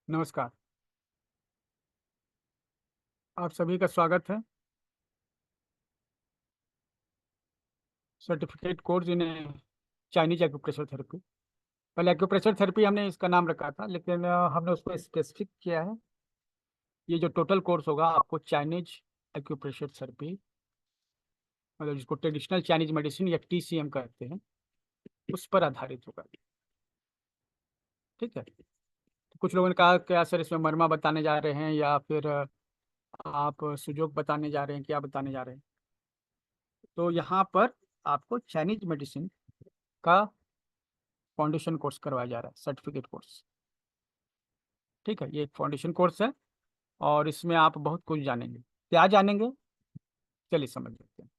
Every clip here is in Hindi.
नमस्कार। आप सभी का स्वागत है certificate course in Chinese acupressure therapy. पहले एक्यूप्रेशर थेरेपी हमने इसका नाम रखा था, लेकिन हमने उसको स्पेसिफिक किया है। ये जो टोटल कोर्स होगा आपको चाइनीज एक्यूप्रेशर थेरेपी, मतलब जिसको ट्रेडिशनल चाइनीज मेडिसिन या TCM कहते हैं, उस पर आधारित होगा। ठीक है। तो कुछ लोगों ने कहा क्या सर इसमें मरमा बताने जा रहे हैं या फिर आप सुजोग बताने जा रहे हैं, क्या बताने जा रहे हैं? तो यहाँ पर आपको चाइनीज मेडिसिन का फाउंडेशन कोर्स करवाया जा रहा है, सर्टिफिकेट कोर्स। ठीक है, ये एक फाउंडेशन कोर्स है और इसमें आप बहुत कुछ जानेंगे। क्या जानेंगे, चलिए समझ लेते हैं।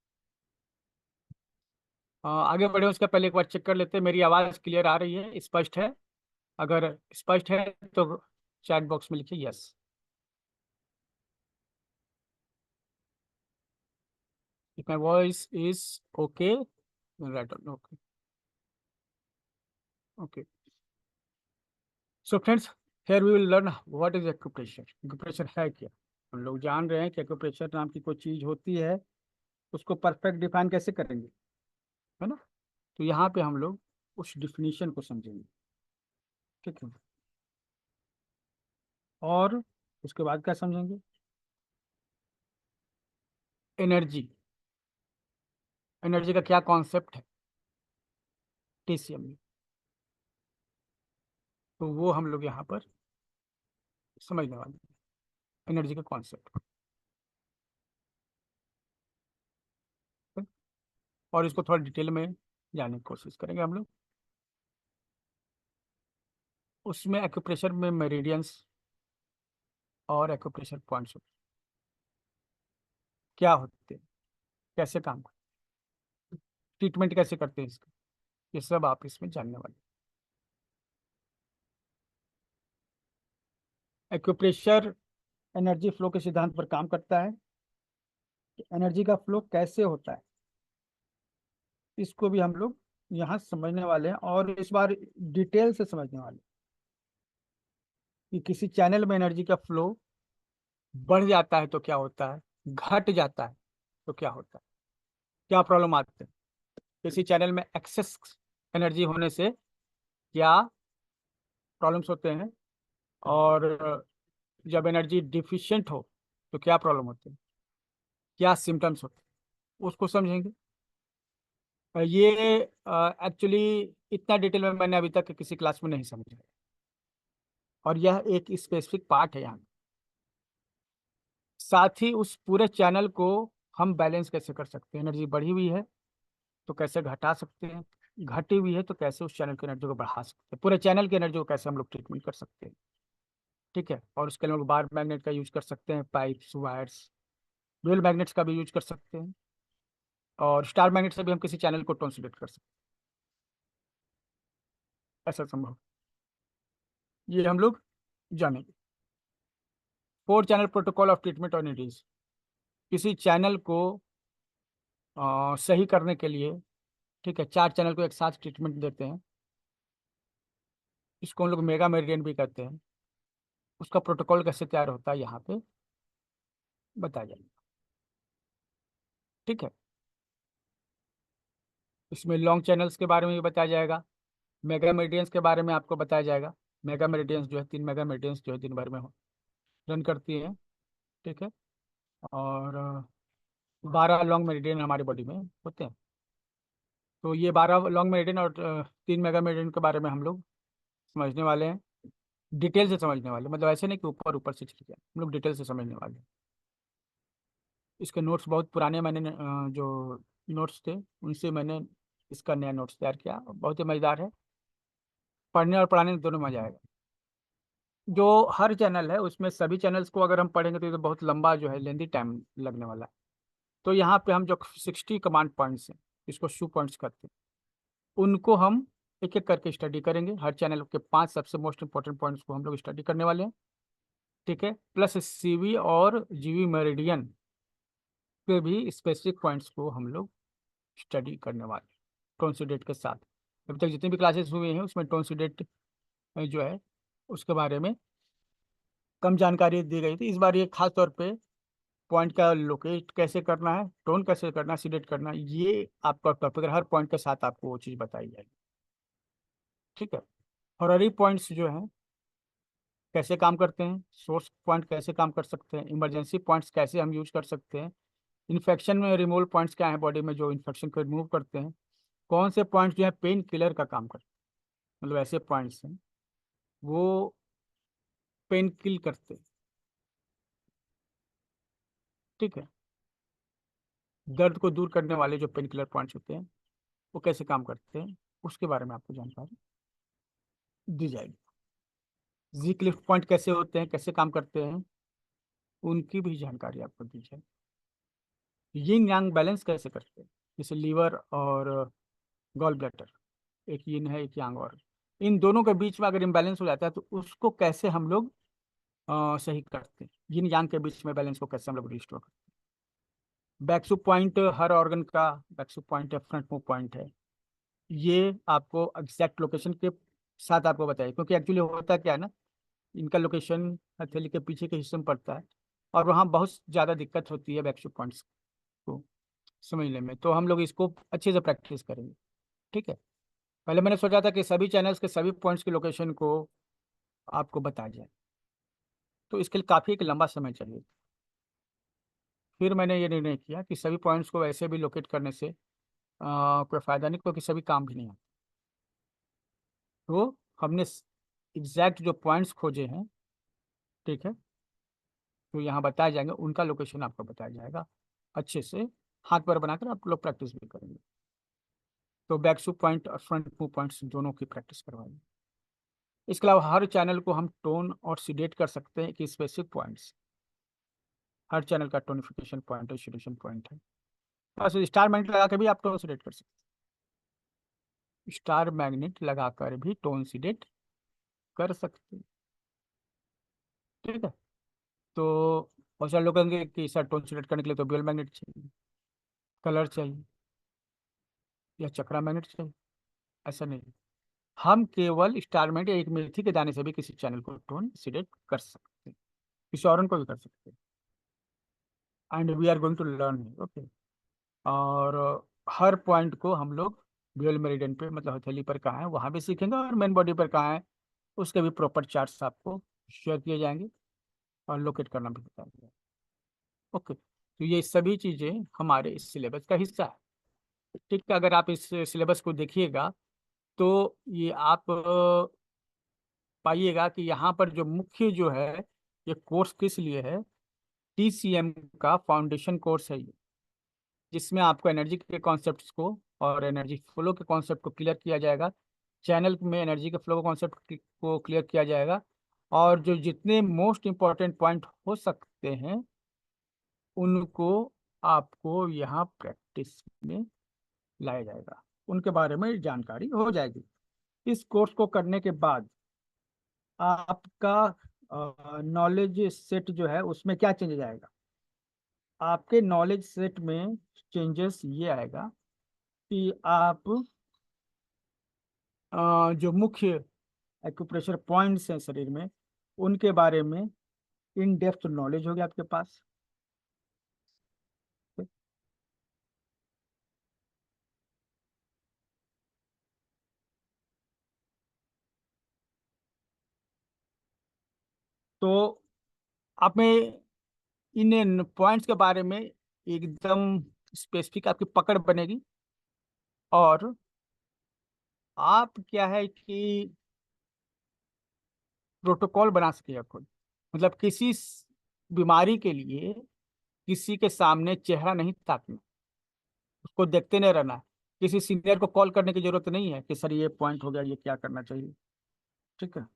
आगे बढ़े उसका पहले एक बार चेक कर लेते हैं मेरी आवाज़ क्लियर आ रही है, स्पष्ट है? अगर स्पष्ट है तो चैट बॉक्स में लिखिए yes. If my voice is okay, right, okay. Okay, so friends, here we will learn what is acupressure। acupressure है क्या? हम लोग जान रहे हैं कि acupressure नाम की कोई चीज़ होती है, उसको परफेक्ट डिफाइन कैसे करेंगे, है ना? तो यहाँ पे हम लोग उस डिफिनीशन को समझेंगे। ठीक है, और उसके बाद क्या समझेंगे? एनर्जी, एनर्जी का क्या कॉन्सेप्ट है TCM में, तो वो हम लोग यहाँ पर समझने वाले हैं, एनर्जी का कॉन्सेप्ट। और इसको थोड़ा डिटेल में जानने की कोशिश करेंगे हम लोग। उसमें एक्यूप्रेशर में मेरिडियंस और एक्यूप्रेशर पॉइंट्स क्या होते हैं, कैसे काम करते हैं, ट्रीटमेंट कैसे करते हैं इसका, ये सब आप इसमें जानने वाले हैं। एक्यूप्रेशर एनर्जी फ्लो के सिद्धांत पर काम करता है कि एनर्जी का फ्लो कैसे होता है, इसको भी हम लोग यहाँ समझने वाले हैं और इस बार डिटेल से समझने वाले हैं कि किसी चैनल में एनर्जी का फ्लो बढ़ जाता है तो क्या होता है, घट जाता है तो क्या होता है, क्या प्रॉब्लम आते हैं, किसी चैनल में एक्सेस एनर्जी होने से क्या प्रॉब्लम्स होते हैं, और जब एनर्जी डिफिशिएंट हो तो क्या प्रॉब्लम होते हैं, क्या सिम्टम्स होते हैं, उसको समझेंगे। ये एक्चुअली इतना डिटेल में मैंने अभी तक किसी क्लास में नहीं समझा, और यह एक स्पेसिफिक पार्ट है यहाँ। साथ ही उस पूरे चैनल को हम बैलेंस कैसे कर सकते हैं, एनर्जी बढ़ी हुई है तो कैसे घटा सकते हैं, घटी हुई है तो कैसे उस चैनल की एनर्जी को बढ़ा सकते हैं, पूरे चैनल की एनर्जी को कैसे हम लोग ट्रीटमेंट कर सकते हैं। ठीक है, और उसके लिए हम लोग बार मैग्नेट का यूज कर सकते हैं, पाइप्स, वायर्स, ड्यूल मैग्नेट्स का भी यूज कर सकते हैं, और स्टार मैग्नेट से भी हम किसी चैनल को टॉन्सिलेट कर सकते हैं, ऐसा संभव। ये हम लोग जानेंगे। 4 channel protocol of treatment on it. किसी चैनल को सही करने के लिए, ठीक है, 4 चैनल को एक साथ ट्रीटमेंट देते हैं, इसको हम लोग मेगा मेरिडियन भी कहते हैं। उसका प्रोटोकॉल कैसे तैयार होता है यहाँ पे बताया जाएगा। ठीक है, इसमें लॉन्ग चैनल्स के बारे में भी बताया जाएगा, मेगा मेरिडियंस के बारे में आपको बताया जाएगा। मेगा मेरिडियंस जो है, 3 मेगा मेरिडियंस जो है दिन भर में रन करती है। ठीक है, और 12 लॉन्ग मेरिडियन हमारी बॉडी में होते हैं। तो ये 12 लॉन्ग मेरिडियन और 3 मेगा मेरिडियन के बारे में हम लोग समझने वाले हैं, डिटेल से समझने वाले, मतलब ऐसे नहीं कि ऊपर ऊपर से चीज़ हम लोग डिटेल से समझने वाले हैं। इसके नोट्स बहुत पुराने मैंने जो नोट्स थे उनसे मैंने इसका नया नोट्स तैयार किया, बहुत ही मज़ेदार है, पढ़ने और पढ़ाने में दोनों मजा आएगा। जो हर चैनल है उसमें सभी चैनल्स को अगर हम पढ़ेंगे तो ये तो बहुत लंबा जो है लेंदी टाइम लगने वाला है। तो यहाँ पे हम जो 60 कमांड पॉइंट्स हैं, इसको शू पॉइंट्स करते हैं, उनको हम एक एक करके स्टडी करेंगे। हर चैनल के 5 सबसे मोस्ट इंपॉर्टेंट पॉइंट्स को हम लोग स्टडी करने वाले हैं। ठीक है, प्लस CV और GV मेरिडियन पे भी स्पेसिफिक पॉइंट्स को हम लोग स्टडी करने वाले हैं, टोन्सिडेट के साथ। अभी तक जितनी भी क्लासेस हुए हैं उसमें टोन्सिडेट जो है उसके बारे में कम जानकारी दी गई थी। इस बार ये खास तौर पे पॉइंट का लोकेट कैसे करना है, टोन कैसे करना है, सिलेक्ट करना है, ये आपका टॉपिक है। हर पॉइंट के साथ आपको वो चीज़ बताई जाएगी। ठीक है। हॉररी पॉइंट्स जो हैं कैसे काम करते हैं, सोर्स पॉइंट कैसे काम कर सकते हैं, इमरजेंसी पॉइंट्स कैसे हम यूज कर सकते हैं, इन्फेक्शन में रिमूवल पॉइंट्स क्या है बॉडी में जो इन्फेक्शन को रिमूव करते हैं, कौन से पॉइंट्स जो है पेन किलर का काम करते हैं, मतलब ऐसे पॉइंट्स हैं वो पेन किल करते हैं। ठीक है। दर्द को दूर करने वाले जो पेन किलर पॉइंट्स होते हैं वो कैसे काम करते हैं, उसके बारे में आपको जानकारी दी जाएगी। वीक लिफ्ट पॉइंट कैसे होते हैं, कैसे काम करते हैं, उनकी भी जानकारी आपको दी जाएगी। यिन यांग बैलेंस कैसे करते हैं, जैसे लीवर और गॉल ब्लैडर, एक यिन है एक यांग, और इन दोनों के बीच में अगर इम्बैलेंस हो जाता है तो उसको कैसे हम लोग सही करते हैं, यिन यांग के बीच में बैलेंस को कैसे हम लोग रिस्टोर करते हैं। बैकसू पॉइंट हर ऑर्गन का बैकसू पॉइंट है, फ्रंट मूव पॉइंट है, ये आपको एग्जैक्ट लोकेशन के साथ आपको बताइए, क्योंकि एक्चुअली होता क्या है ना, इनका लोकेशन हथेली के पीछे के हिस्से में पड़ता है और वहाँ बहुत ज़्यादा दिक्कत होती है बैकशू पॉइंट्स को समझने में। तो हम लोग इसको अच्छे से प्रैक्टिस करेंगे। ठीक है। पहले मैंने सोचा था कि सभी चैनल्स के सभी पॉइंट्स की लोकेशन को आपको बताया जाए, तो इसके लिए काफ़ी एक लंबा समय चाहिए। फिर मैंने ये निर्णय किया कि सभी पॉइंट्स को वैसे भी लोकेट करने से कोई फ़ायदा नहीं, क्योंकि सभी काम भी नहीं आते। तो हमने एग्जैक्ट जो पॉइंट्स खोजे हैं, ठीक है, तो यहाँ बताए जाएंगे, उनका लोकेशन आपको बताया जाएगा अच्छे से, हाथ पर बनाकर आप लोग प्रैक्टिस भी करेंगे। तो बैक शू पॉइंट और फ्रंट मूव पॉइंट्स दोनों की प्रैक्टिस करवाएंगे। इसके अलावा हर चैनल को हम टोन और सीडेट कर सकते हैं कि स्पेसिफिक पॉइंट्स, हर चैनल का टोनिफिकेशन पॉइंट है, सीडेशन पॉइंट है। बस स्टार मैग्नेट लगा के भी आप टोन सीडेट कर सकते हैं, स्टार मैग्नेट लगाकर भी टोन सीडेट कर सकते हैं। ठीक है। तो बहुत सारे लोग कहेंगे कि सर टोन सीडेट करने के लिए तो ड्यूल मैग्नेट चाहिए, कलर चाहिए, या चक्रा मैग्नेट चाहिए। ऐसा नहीं, हम केवल स्टारमेंट या एक मेथी के दाने से भी किसी चैनल को टोन सिलेक्ट कर सकते हैं, किसी और को भी कर सकते हैं। And we are going to learn. Okay. और हर पॉइंट को हम लोग ड्यूअल मेरिडियन पे, मतलब हथेली पर कहाँ है वहाँ भी सीखेंगे, और मेन बॉडी पर कहाँ है उसके भी प्रॉपर चार्ट्स आपको शेयर किए जाएंगे और लोकेट करना भी बताएंगे। ओके। तो ये सभी चीज़ें हमारे इस सिलेबस का हिस्सा है। ठीक है। अगर आप इस सिलेबस को देखिएगा तो ये आप पाइएगा कि यहाँ पर जो मुख्य जो है, ये कोर्स किस लिए है, TCM का फाउंडेशन कोर्स है ये, जिसमें आपको एनर्जी के कॉन्सेप्ट्स को और एनर्जी फ्लो के कॉन्सेप्ट को क्लियर किया जाएगा, चैनल में एनर्जी के फ्लो के कॉन्सेप्ट को क्लियर किया जाएगा, और जो जितने मोस्ट इंपॉर्टेंट पॉइंट हो सकते हैं उनको आपको यहाँ प्रैक्टिस में लाया जाएगा, उनके बारे में जानकारी हो जाएगी। इस कोर्स को करने के बाद आपका नॉलेज सेट जो है उसमें क्या चेंजेस आएगा, आपके नॉलेज सेट में चेंजेस ये आएगा कि आप जो मुख्य एक्यूप्रेशर पॉइंट्स हैं शरीर में उनके बारे में इन डेप्थ नॉलेज होगी आपके पास। तो आप में इन पॉइंट्स के बारे में एकदम स्पेसिफिक आपकी पकड़ बनेगी, और आप क्या है कि प्रोटोकॉल बना सकिएगा खुद, मतलब किसी बीमारी के लिए किसी के सामने चेहरा नहीं ताकना, उसको देखते नहीं रहना, किसी सीनियर को कॉल करने की जरूरत नहीं है कि सर ये पॉइंट हो गया, ये क्या करना चाहिए। ठीक है।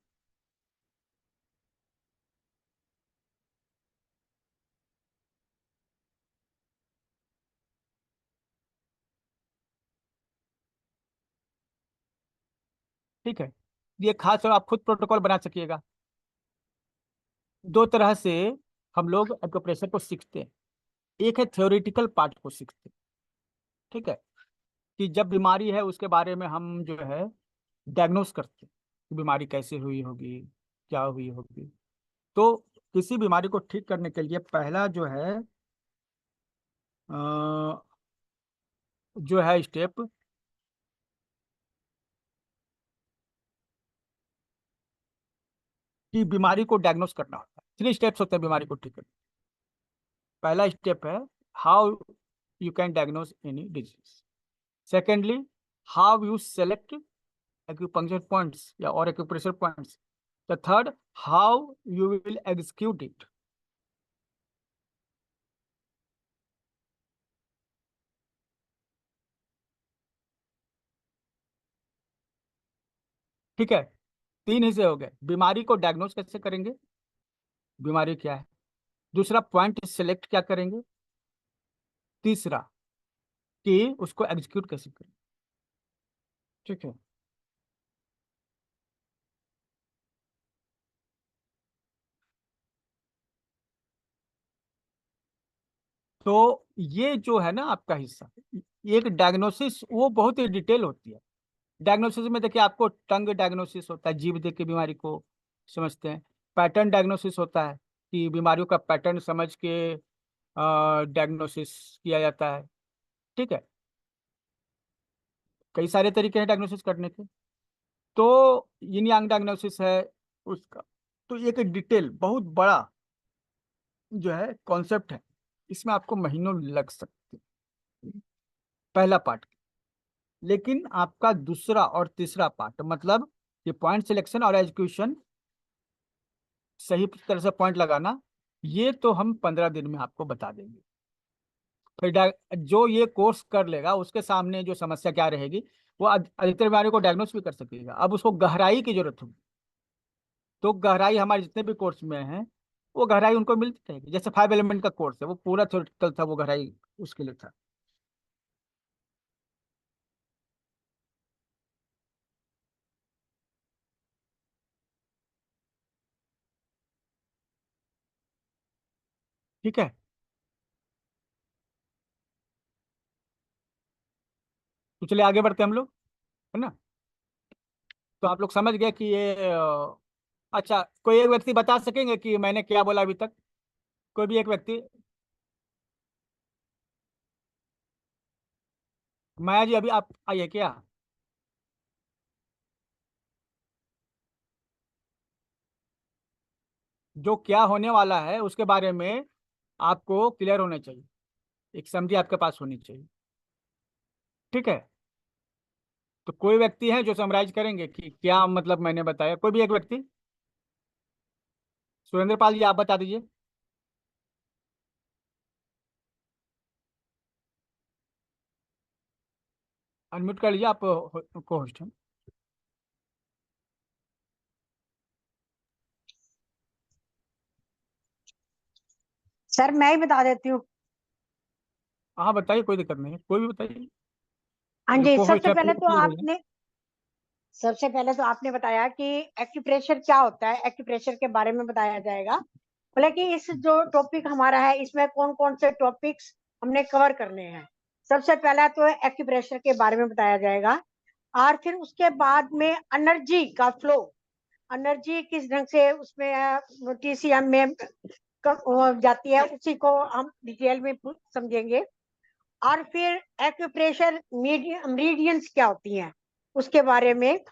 ठीक है। ये खास और आप खुद प्रोटोकॉल बना सकिएगा। दो तरह से हम लोग एक्यूप्रेशर को सीखते हैं, एक है थ्योरेटिकल पार्ट को सीखते हैं। ठीक है। कि जब बीमारी है उसके बारे में हम जो है डायग्नोस करते हैं कि बीमारी कैसे हुई होगी, क्या हुई होगी। तो किसी बीमारी को ठीक करने के लिए पहला जो है स्टेप, कि बीमारी को डायग्नोस करना होता है। 3 स्टेप्स होते हैं बीमारी को ठीक करने। पहला स्टेप है how you can diagnose any disease. Secondly, how you select acupuncture points या और acupressure points. The third, how you will execute it. ठीक है, 3 हिस्से हो गए। बीमारी को डायग्नोस कैसे करेंगे, बीमारी क्या है। दूसरा, पॉइंट सिलेक्ट क्या करेंगे। तीसरा, कि उसको एग्जीक्यूट कैसे करें। ठीक है, तो ये जो है ना आपका हिस्सा, एक डायग्नोसिस वो बहुत ही डिटेल होती है। डायग्नोसिस में देखिए, आपको टंग डायग्नोसिस होता है, जीभ देख के बीमारी को समझते हैं। पैटर्न डायग्नोसिस होता है कि बीमारियों का पैटर्न समझ के डायग्नोसिस किया जाता है। ठीक है, कई सारे तरीके हैं डायग्नोसिस करने के। तो यिन यांग डायग्नोसिस है उसका। तो एक डिटेल बहुत बड़ा जो है कॉन्सेप्ट है, इसमें आपको महीनों लग सकते हैं, पहला पार्ट। लेकिन आपका दूसरा और तीसरा पार्ट, मतलब ये पॉइंट सिलेक्शन और एजुकेशन, सही तरह से पॉइंट लगाना, ये तो हम 15 दिन में आपको बता देंगे। फिर जो ये कोर्स कर लेगा उसके सामने जो समस्या क्या रहेगी, वो अधिकतर बीमारी को डायग्नोस भी कर सकेगा। अब उसको गहराई की जरूरत होगी, तो गहराई हमारे जितने भी कोर्स में है वो गहराई उनको मिलती रहेगी। जैसे 5 एलिमेंट का कोर्स है, वो पूरा थ्योरेटिकल था, वो गहराई उसके लिए था। ठीक है, तो चलिए आगे बढ़ते हैं हम लोग, है ना। तो आप लोग समझ गए कि ये अच्छा, कोई एक व्यक्ति बता सकेंगे कि मैंने क्या बोला अभी तक, कोई भी एक व्यक्ति। माया जी, अभी आप आइए क्या। जो क्या होने वाला है उसके बारे में आपको क्लियर होना चाहिए, एक समझी आपके पास होनी चाहिए। ठीक है, तो कोई व्यक्ति है जो समराइज करेंगे कि क्या मतलब मैंने बताया, कोई भी एक व्यक्ति। सुरेंद्र पाल जी, आप बता दीजिए। अनम्यूट कर लीजिए, आप को होस्ट हैं। सर मैं ही बता देती हूँ। हाँ बताइए, कोई दिक्कत नहीं है, कोई भी बताइए। हाँ जो जी, को होस्ट है प्लीज बोलिए। सबसे पहले तो आपने बताया कि एक्यूप्रेशर क्या होता है, एक्यूप्रेशर के बारे में बताया जाएगा। बोले कि इस जो टॉपिक हमारा है इसमें कौन कौन से टॉपिक्स हमने कवर करने हैं। सबसे पहला तो एक्यूप्रेशर के बारे में बताया जाएगा, और फिर उसके बाद में एनर्जी का फ्लो, एनर्जी किस ढंग से उसमें टीसीएम में हो जाती है, उसी को हम डिटेल में समझेंगे। और फिर एक्यूप्रेशर मेरिडियंस क्या होती हैं उसके बारे में,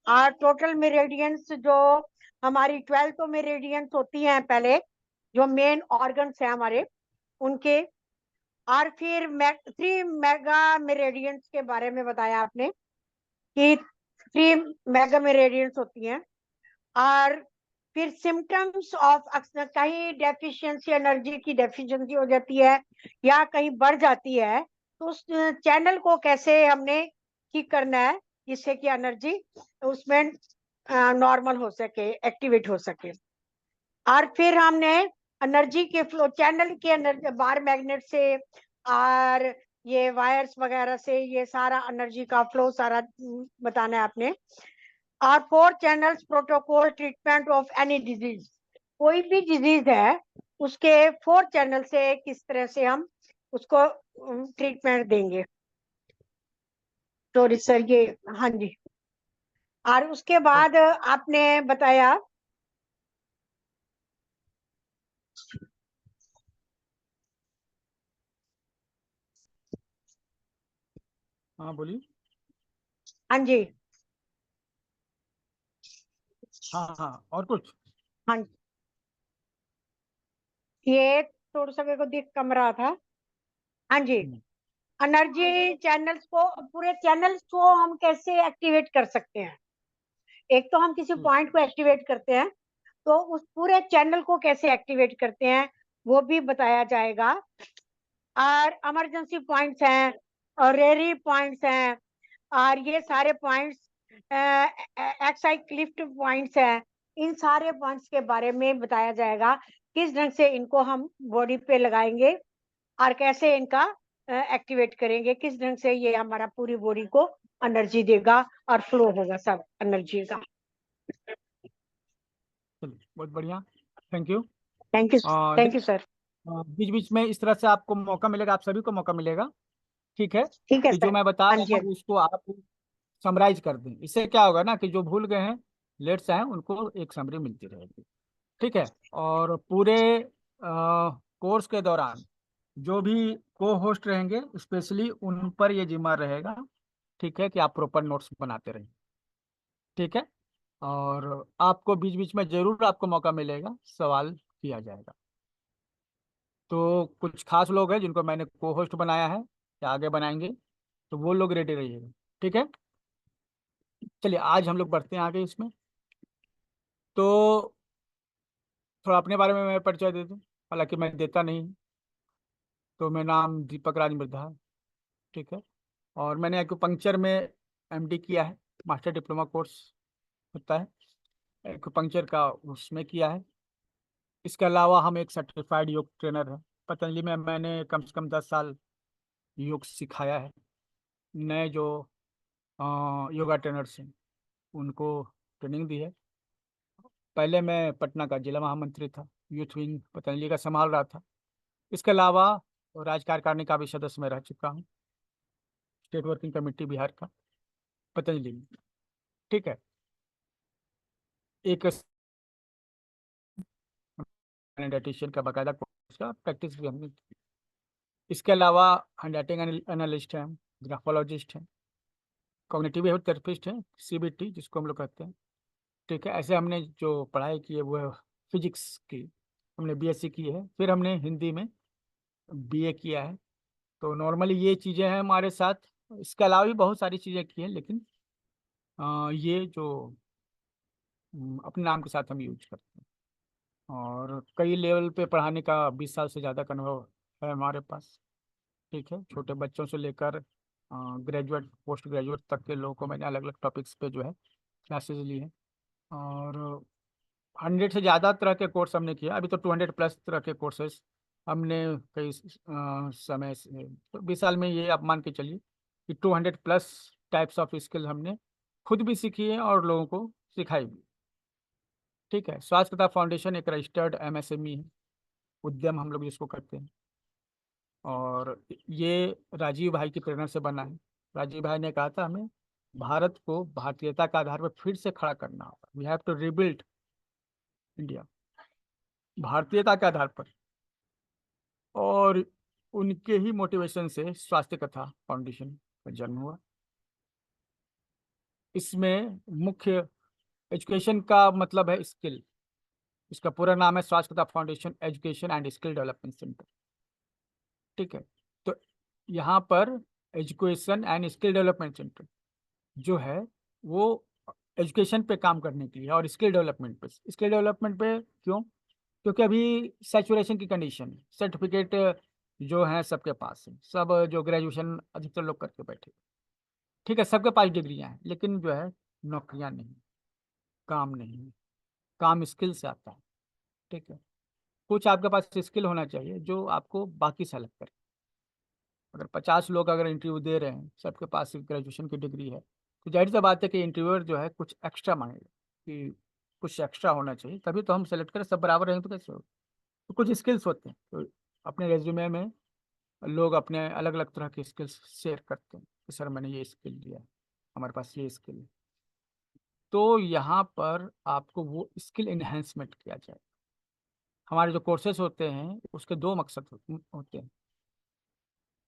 और टोटल मेरिडियंस जो हमारी 12 तो मेरिडियंस होती हैं पहले, जो मेन ऑर्गन्स हैं हमारे उनके। और फिर 3 मेगा मेरिडियंस के बारे में बताया आपने कि 3 मेगा मेरिडियंस होती हैं। और फिर सिम्टम्स ऑफ, कहीं डेफिशिएंसी, एनर्जी की डेफिशिएंसी हो जाती है या कहीं बढ़ जाती है, तो उस चैनल को कैसे हमने ठीक करना है जिससे कि एनर्जी उसमें नॉर्मल हो सके, एक्टिवेट हो सके। और फिर हमने एनर्जी के फ्लो, चैनल के एनर्जी बार मैग्नेट से और ये वायर्स वगैरह से ये सारा एनर्जी का फ्लो सारा बताना है आपने। और 4 channels protocol treatment of any disease, कोई भी डिजीज है उसके 4 चैनल से किस तरह से हम उसको ट्रीटमेंट देंगे। तो सर ये, हाँ जी। और उसके बाद आपने बताया हाँ बोलिए। हाँ जी। हाँ हाँ, और कुछ? हाँ, ये थोड़ा सा मेरे को दिख कम रहा था। हाँ जी। हम्म, एनर्जी चैनल्स को, पूरे चैनल्स को हम कैसे एक्टिवेट कर सकते हैं? एक तो हम किसी हम्म, पॉइंट को एक्टिवेट करते हैं, तो उस पूरे चैनल को कैसे एक्टिवेट करते हैं वो भी बताया जाएगा। और इमरजेंसी पॉइंट्स हैं और रेरी पॉइंट्स हैं, और ये सारे पॉइंट्स एक्साइक्लिफ्ट पॉइंट्स हैं। इन सारे पॉइंट्स के बारे में बताया जाएगा, किस ढंग से इनको हम बॉडी पे लगाएंगे और कैसे इनका एक्टिवेट करेंगे, किस ढंग से ये हमारा पूरी बॉडी को एनर्जी देगा और फ्लो होगा सब एनर्जी का। चलिए बहुत बढ़िया, thank you. Thank you. Thank you देखिए, सर। बीच बीच में इस तरह से आपको मौका मिलेगा, आप सभी को मौका मिलेगा, ठीक है, ठीक है कि जो सर। मैं बता हाँ रहा जी, हाँ हूँ उसको आप समराइज कर दें। इससे क्या होगा ना, कि जो भूल गए हैं, लेट्स हैं, उनको एक समरी मिलती रहेगी, ठीक है। और पूरे कोर्स के दौरान जो भी को होस्ट रहेंगे, स्पेशली उन पर ये जिम्मा रहेगा, ठीक है, कि आप प्रॉपर नोट्स बनाते रहें, ठीक है। और आपको बीच बीच में जरूर आपको मौका मिलेगा, सवाल किया जाएगा। तो कुछ खास लोग हैं जिनको मैंने को होस्ट बनाया है या आगे बनाएंगे, तो वो लोग रेडी रहिएगा, ठीक है। चलिए आज हम लोग बढ़ते हैं आगे इसमें। तो थोड़ा अपने बारे में मैं परिचय दे दूँ, हालांकि मैं देता नहीं। तो मेरा नाम दीपक राज मिर्धा है, ठीक है। और मैंने एक्यूपंक्चर में एमडी किया है, मास्टर डिप्लोमा कोर्स होता है एक्यूपंक्चर का, उसमें किया है। इसके अलावा हम एक सर्टिफाइड योग ट्रेनर हैं। पतंजलि में मैंने कम से कम 10 साल योग सिखाया है। नए जो योगा ट्रेनर्स हैं उनको ट्रेनिंग दी है। पहले मैं पटना का जिला महामंत्री था, यूथ विंग पतंजलि का संभाल रहा था। इसके अलावा राज्य कार्यकारिणी का भी सदस्य मैं रह चुका हूँ, स्टेट वर्किंग कमेटी बिहार का, पतंजलि में, ठीक है। एक डाइटिशियन का बाकायदा कोर्स का प्रैक्टिस भी हमने की। इसके अलावा हैंडराइटिंग एनालिस्ट हैं, ग्राफोलॉजिस्ट हैं, कॉग्निटिव बिहेवियर थेरेपिस्ट हैं, सीबीटी जिसको हम लोग कहते हैं, ठीक है। ऐसे हमने जो पढ़ाई की है वो है फिजिक्स की, हमने बीएससी की है, फिर हमने हिंदी में बीए किया है। तो नॉर्मली ये चीज़ें हैं हमारे साथ। इसके अलावा भी बहुत सारी चीज़ें की हैं, लेकिन ये जो अपने नाम के साथ हम यूज करते हैं। और कई लेवल पे पढ़ाने का 20 साल से ज़्यादा का अनुभव है हमारे पास, ठीक है। छोटे बच्चों से लेकर ग्रेजुएट पोस्ट ग्रेजुएट तक के लोगों को मैंने अलग अलग टॉपिक्स पे जो है क्लासेस ली हैं। और 100 से ज़्यादा तरह के कोर्स हमने किया, अभी तो 200+ तरह के कोर्सेज हमने कई समय से, तो 20 साल में ये आप मान के चलिए कि 200+ टाइप्स ऑफ स्किल हमने खुद भी सीखी है और लोगों को सिखाई भी, ठीक है। स्वास्थ्य कथा फाउंडेशन एक रजिस्टर्ड एमएसएमई है, उद्यम हम लोग जिसको करते हैं। और ये राजीव भाई की प्रेरणा से बना है। राजीव भाई ने कहा था हमें भारत को भारतीयता के आधार पर फिर से खड़ा करना होगा, we have to rebuild India भारतीयता के आधार पर। और उनके ही मोटिवेशन से स्वास्थ्य कथा फाउंडेशन का जन्म हुआ। इसमें मुख्य एजुकेशन का मतलब है स्किल। इसका पूरा नाम है स्वास्थ्य कथा foundation education and skill development centre, ठीक है। तो यहाँ पर education and skill development centre जो है वो एजुकेशन पे काम करने के लिए और स्किल डेवलपमेंट पे। स्किल डेवलपमेंट पे क्यों? क्योंकि अभी सैचुरेशन की कंडीशन है, सर्टिफिकेट जो है सबके पास है, सब जो ग्रेजुएशन अधिकतर लोग करके बैठे, ठीक है, सबके पास डिग्रियां हैं, लेकिन जो है नौकरियां नहीं, काम नहीं। काम स्किल से आता है, ठीक है। कुछ आपके पास स्किल होना चाहिए जो आपको बाकी से अलग करे। अगर 50 लोग अगर इंटरव्यू दे रहे हैं, सबके पास ग्रेजुएशन की डिग्री है, तो जाहिर सी बात है कि इंटरव्यूअर जो है कुछ एक्स्ट्रा मांगेगा, कि कुछ एक्स्ट्रा होना चाहिए, तभी तो हम सेलेक्ट करें। सब बराबर रहेंगे तो कैसे हो? तो कुछ स्किल्स होते हैं, तो अपने रेज्यूमे में लोग अपने अलग अलग तरह के स्किल्स शेयर करते हैं कि सर मैंने ये स्किल लिया है, हमारे पास ये स्किल है। तो यहाँ पर आपको वो स्किल इन्हेंसमेंट किया जाए। हमारे जो कोर्सेज होते हैं उसके दो मकसद होते हैं।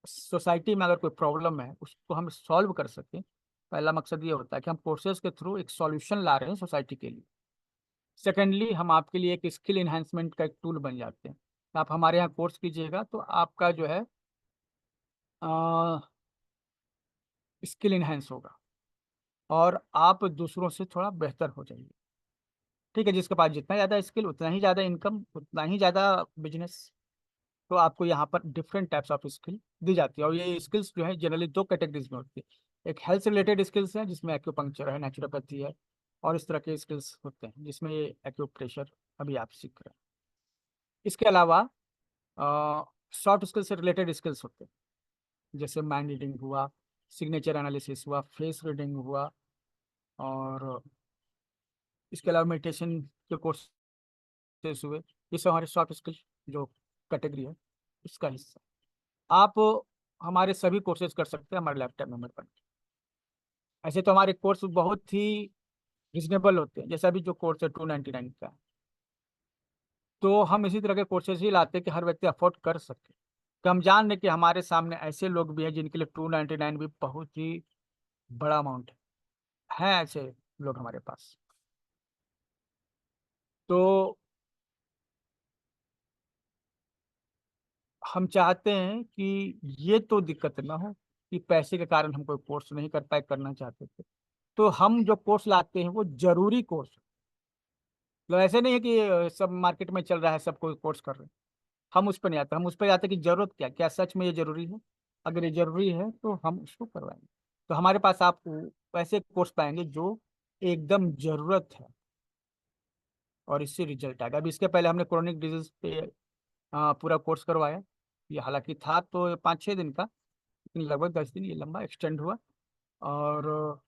सोसाइटी में अगर कोई प्रॉब्लम है उसको हम सॉल्व कर सकें, पहला मकसद ये होता है कि हम कोर्सेज के थ्रू एक सॉल्यूशन ला रहे हैं सोसाइटी के लिए। सेकेंडली, हम आपके लिए एक स्किल इन्हांसमेंट का एक टूल बन जाते हैं। आप हमारे यहाँ कोर्स कीजिएगा तो आपका जो है स्किल इन्हांस होगा और आप दूसरों से थोड़ा बेहतर हो जाएंगे। ठीक है, जिसके पास जितना ज़्यादा स्किल उतना ही ज़्यादा इनकम, उतना ही ज़्यादा बिजनेस। तो आपको यहाँ पर डिफरेंट टाइप्स ऑफ स्किल दी जाती है, और ये स्किल्स जो है जनरली दो कैटेगरीज में होती है। एक हेल्थ रिलेटेड स्किल्स है जिसमें एक्यूपंक्चर है, नेचुरोपैथी है, और इस तरह के स्किल्स होते हैं जिसमें ये एक्यूप्रेशर अभी आप सीख रहे हैं। इसके अलावा सॉफ्ट स्किल से रिलेटेड स्किल्स होते हैं, जैसे माइंड रीडिंग हुआ, सिग्नेचर एनालिसिस हुआ, फेस रीडिंग हुआ, और इसके अलावा मेडिटेशन के कोर्सेज हुए। ये सब हमारे सॉफ्ट स्किल जो कैटेगरी है इसका हिस्सा। आप हमारे सभी कोर्सेज कर सकते हैं हमारे लैपटॉप मेंबर पर। ऐसे तो हमारे कोर्स बहुत ही रिजनेबल होते हैं, जैसे अभी जो कोर्स है 299 का है। तो हम इसी तरह के कोर्सेज ही लाते हैं कि हर व्यक्ति अफोर्ड कर सके। तो हम जान रहे कि हमारे सामने ऐसे लोग भी हैं जिनके लिए 299 भी बहुत ही बड़ा अमाउंट है ऐसे लोग हमारे पास। तो हम चाहते हैं कि ये तो दिक्कत ना हो कि पैसे के कारण हम कोई कोर्स नहीं कर पाए, करना चाहते थे। तो हम जो कोर्स लाते हैं वो जरूरी कोर्स, मतलब ऐसे नहीं है कि सब मार्केट में चल रहा है सब कोई कोर्स कर रहे हैं। हम उस पर नहीं आते, हम उस पर जाते हैं कि जरूरत क्या क्या सच में ये जरूरी है। अगर ये जरूरी है तो हम उसको करवाएंगे। तो हमारे पास आप ऐसे कोर्स पाएंगे जो एकदम जरूरत है और इससे रिजल्ट आएगा। अभी इसके पहले हमने क्रोनिक डिजीज पे पूरा कोर्स करवाया। ये हालांकि था तो 5-6 दिन का, लेकिन लगभग 10 दिन ये लंबा एक्सटेंड हुआ। और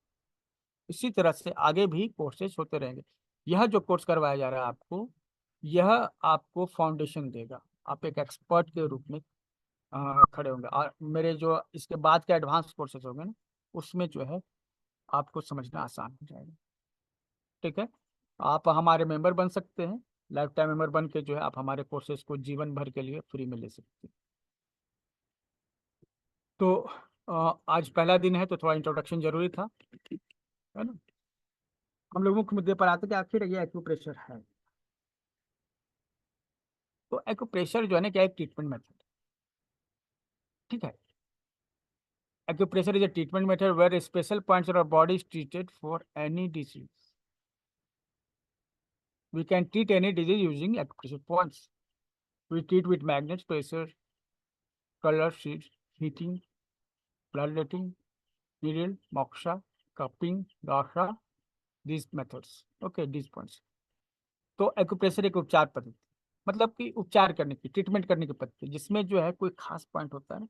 इसी तरह से आगे भी कोर्सेज होते रहेंगे। यह जो कोर्स करवाया जा रहा है आपको, यह आपको फाउंडेशन देगा। आप एक एक्सपर्ट के रूप में खड़े होंगे, और मेरे जो इसके बाद के एडवांस कोर्सेज होंगे ना, उसमें जो है आपको समझना आसान हो जाएगा। ठीक है, आप हमारे मेंबर बन सकते हैं। लाइफ टाइम मेंबर बन के जो है आप हमारे कोर्सेज को जीवन भर के लिए फ्री में ले सकते हैं। तो आज पहला दिन है तो थोड़ा इंट्रोडक्शन जरूरी था, है ना। हम लोग मुख्य मुद्दे पर आते हैं कि आखिर ये एक्यूप्रेशर है। तो एक्यूप्रेशर जो है ना, क्या एक ट्रीटमेंट मेथड। ठीक है, acupressure is a treatment method where special points of our body is treated for any disease. We can treat any disease using acupressure points. We treat with magnets, pressure, color, heating, bloodletting, needle, moksha, cupping, dasha, these methods. Okay, these points. तो एक्यूप्रेशर एक उपचार पद्धति, मतलब कि उपचार करने की, ट्रीटमेंट करने की पद्धति, जिसमें जो है कोई खास पॉइंट होता है ना,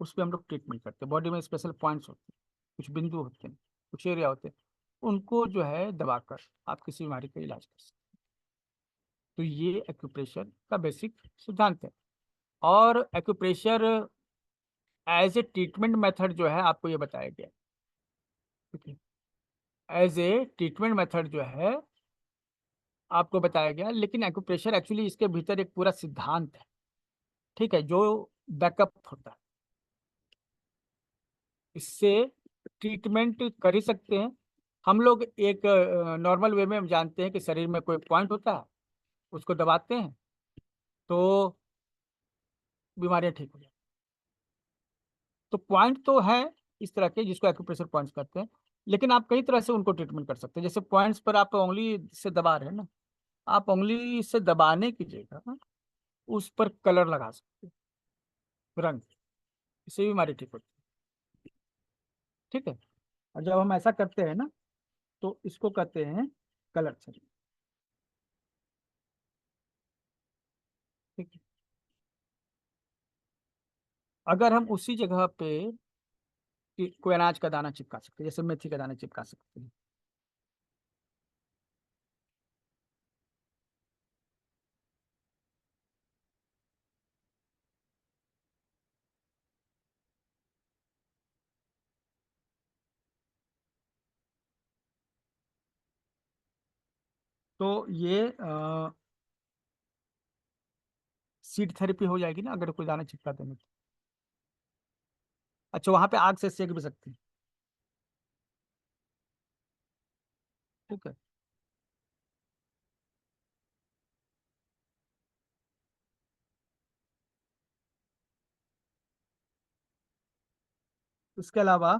उस पर हम लोग ट्रीटमेंट करते हैं। बॉडी में स्पेशल पॉइंट्स होते हैं, कुछ बिंदु होते हैं, कुछ एरिया होते हैं, उनको जो है दबाकर आप किसी बीमारी का इलाज कर सकते हैं। तो ये एक्यूप्रेशर का बेसिक सिद्धांत है। और acupressure as a treatment method जो है आपको ये बताया गया। ठीक है, एज ए ट्रीटमेंट मेथड जो है आपको बताया गया, लेकिन एक्यूप्रेशर एक्चुअली इसके भीतर एक पूरा सिद्धांत है। ठीक है, जो बैकअप होता है, इससे ट्रीटमेंट कर ही सकते हैं हम लोग। एक नॉर्मल वे में हम जानते हैं कि शरीर में कोई पॉइंट होता है, उसको दबाते हैं तो बीमारियां ठीक हो जाती। तो पॉइंट तो है इस तरह के जिसको एक्यूप्रेशर पॉइंट्स कहते हैं, लेकिन आप कई तरह से उनको ट्रीटमेंट कर सकते हैं। जैसे पॉइंट्स पर आप उंगली से दबा रहे हैं ना, आप उंगली से दबाने की जगह उस पर कलर लगा सकते हैं, रंग, इससे भी बीमारी ठीक होती है। ठीक है, और जब हम ऐसा करते हैं ना तो इसको कहते हैं कलर थेरेपी। ठीक है, अगर हम उसी जगह पे कोई अनाज का दाना चिपका सकते हैं, जैसे मेथी का दाना चिपका सकते हैं, तो ये सीड थेरेपी हो जाएगी ना, अगर कोई दाना चिपका देंगे तो। अच्छा, वहां पे आग से सेक भी सकते हैं। ठीक है। इसके अलावा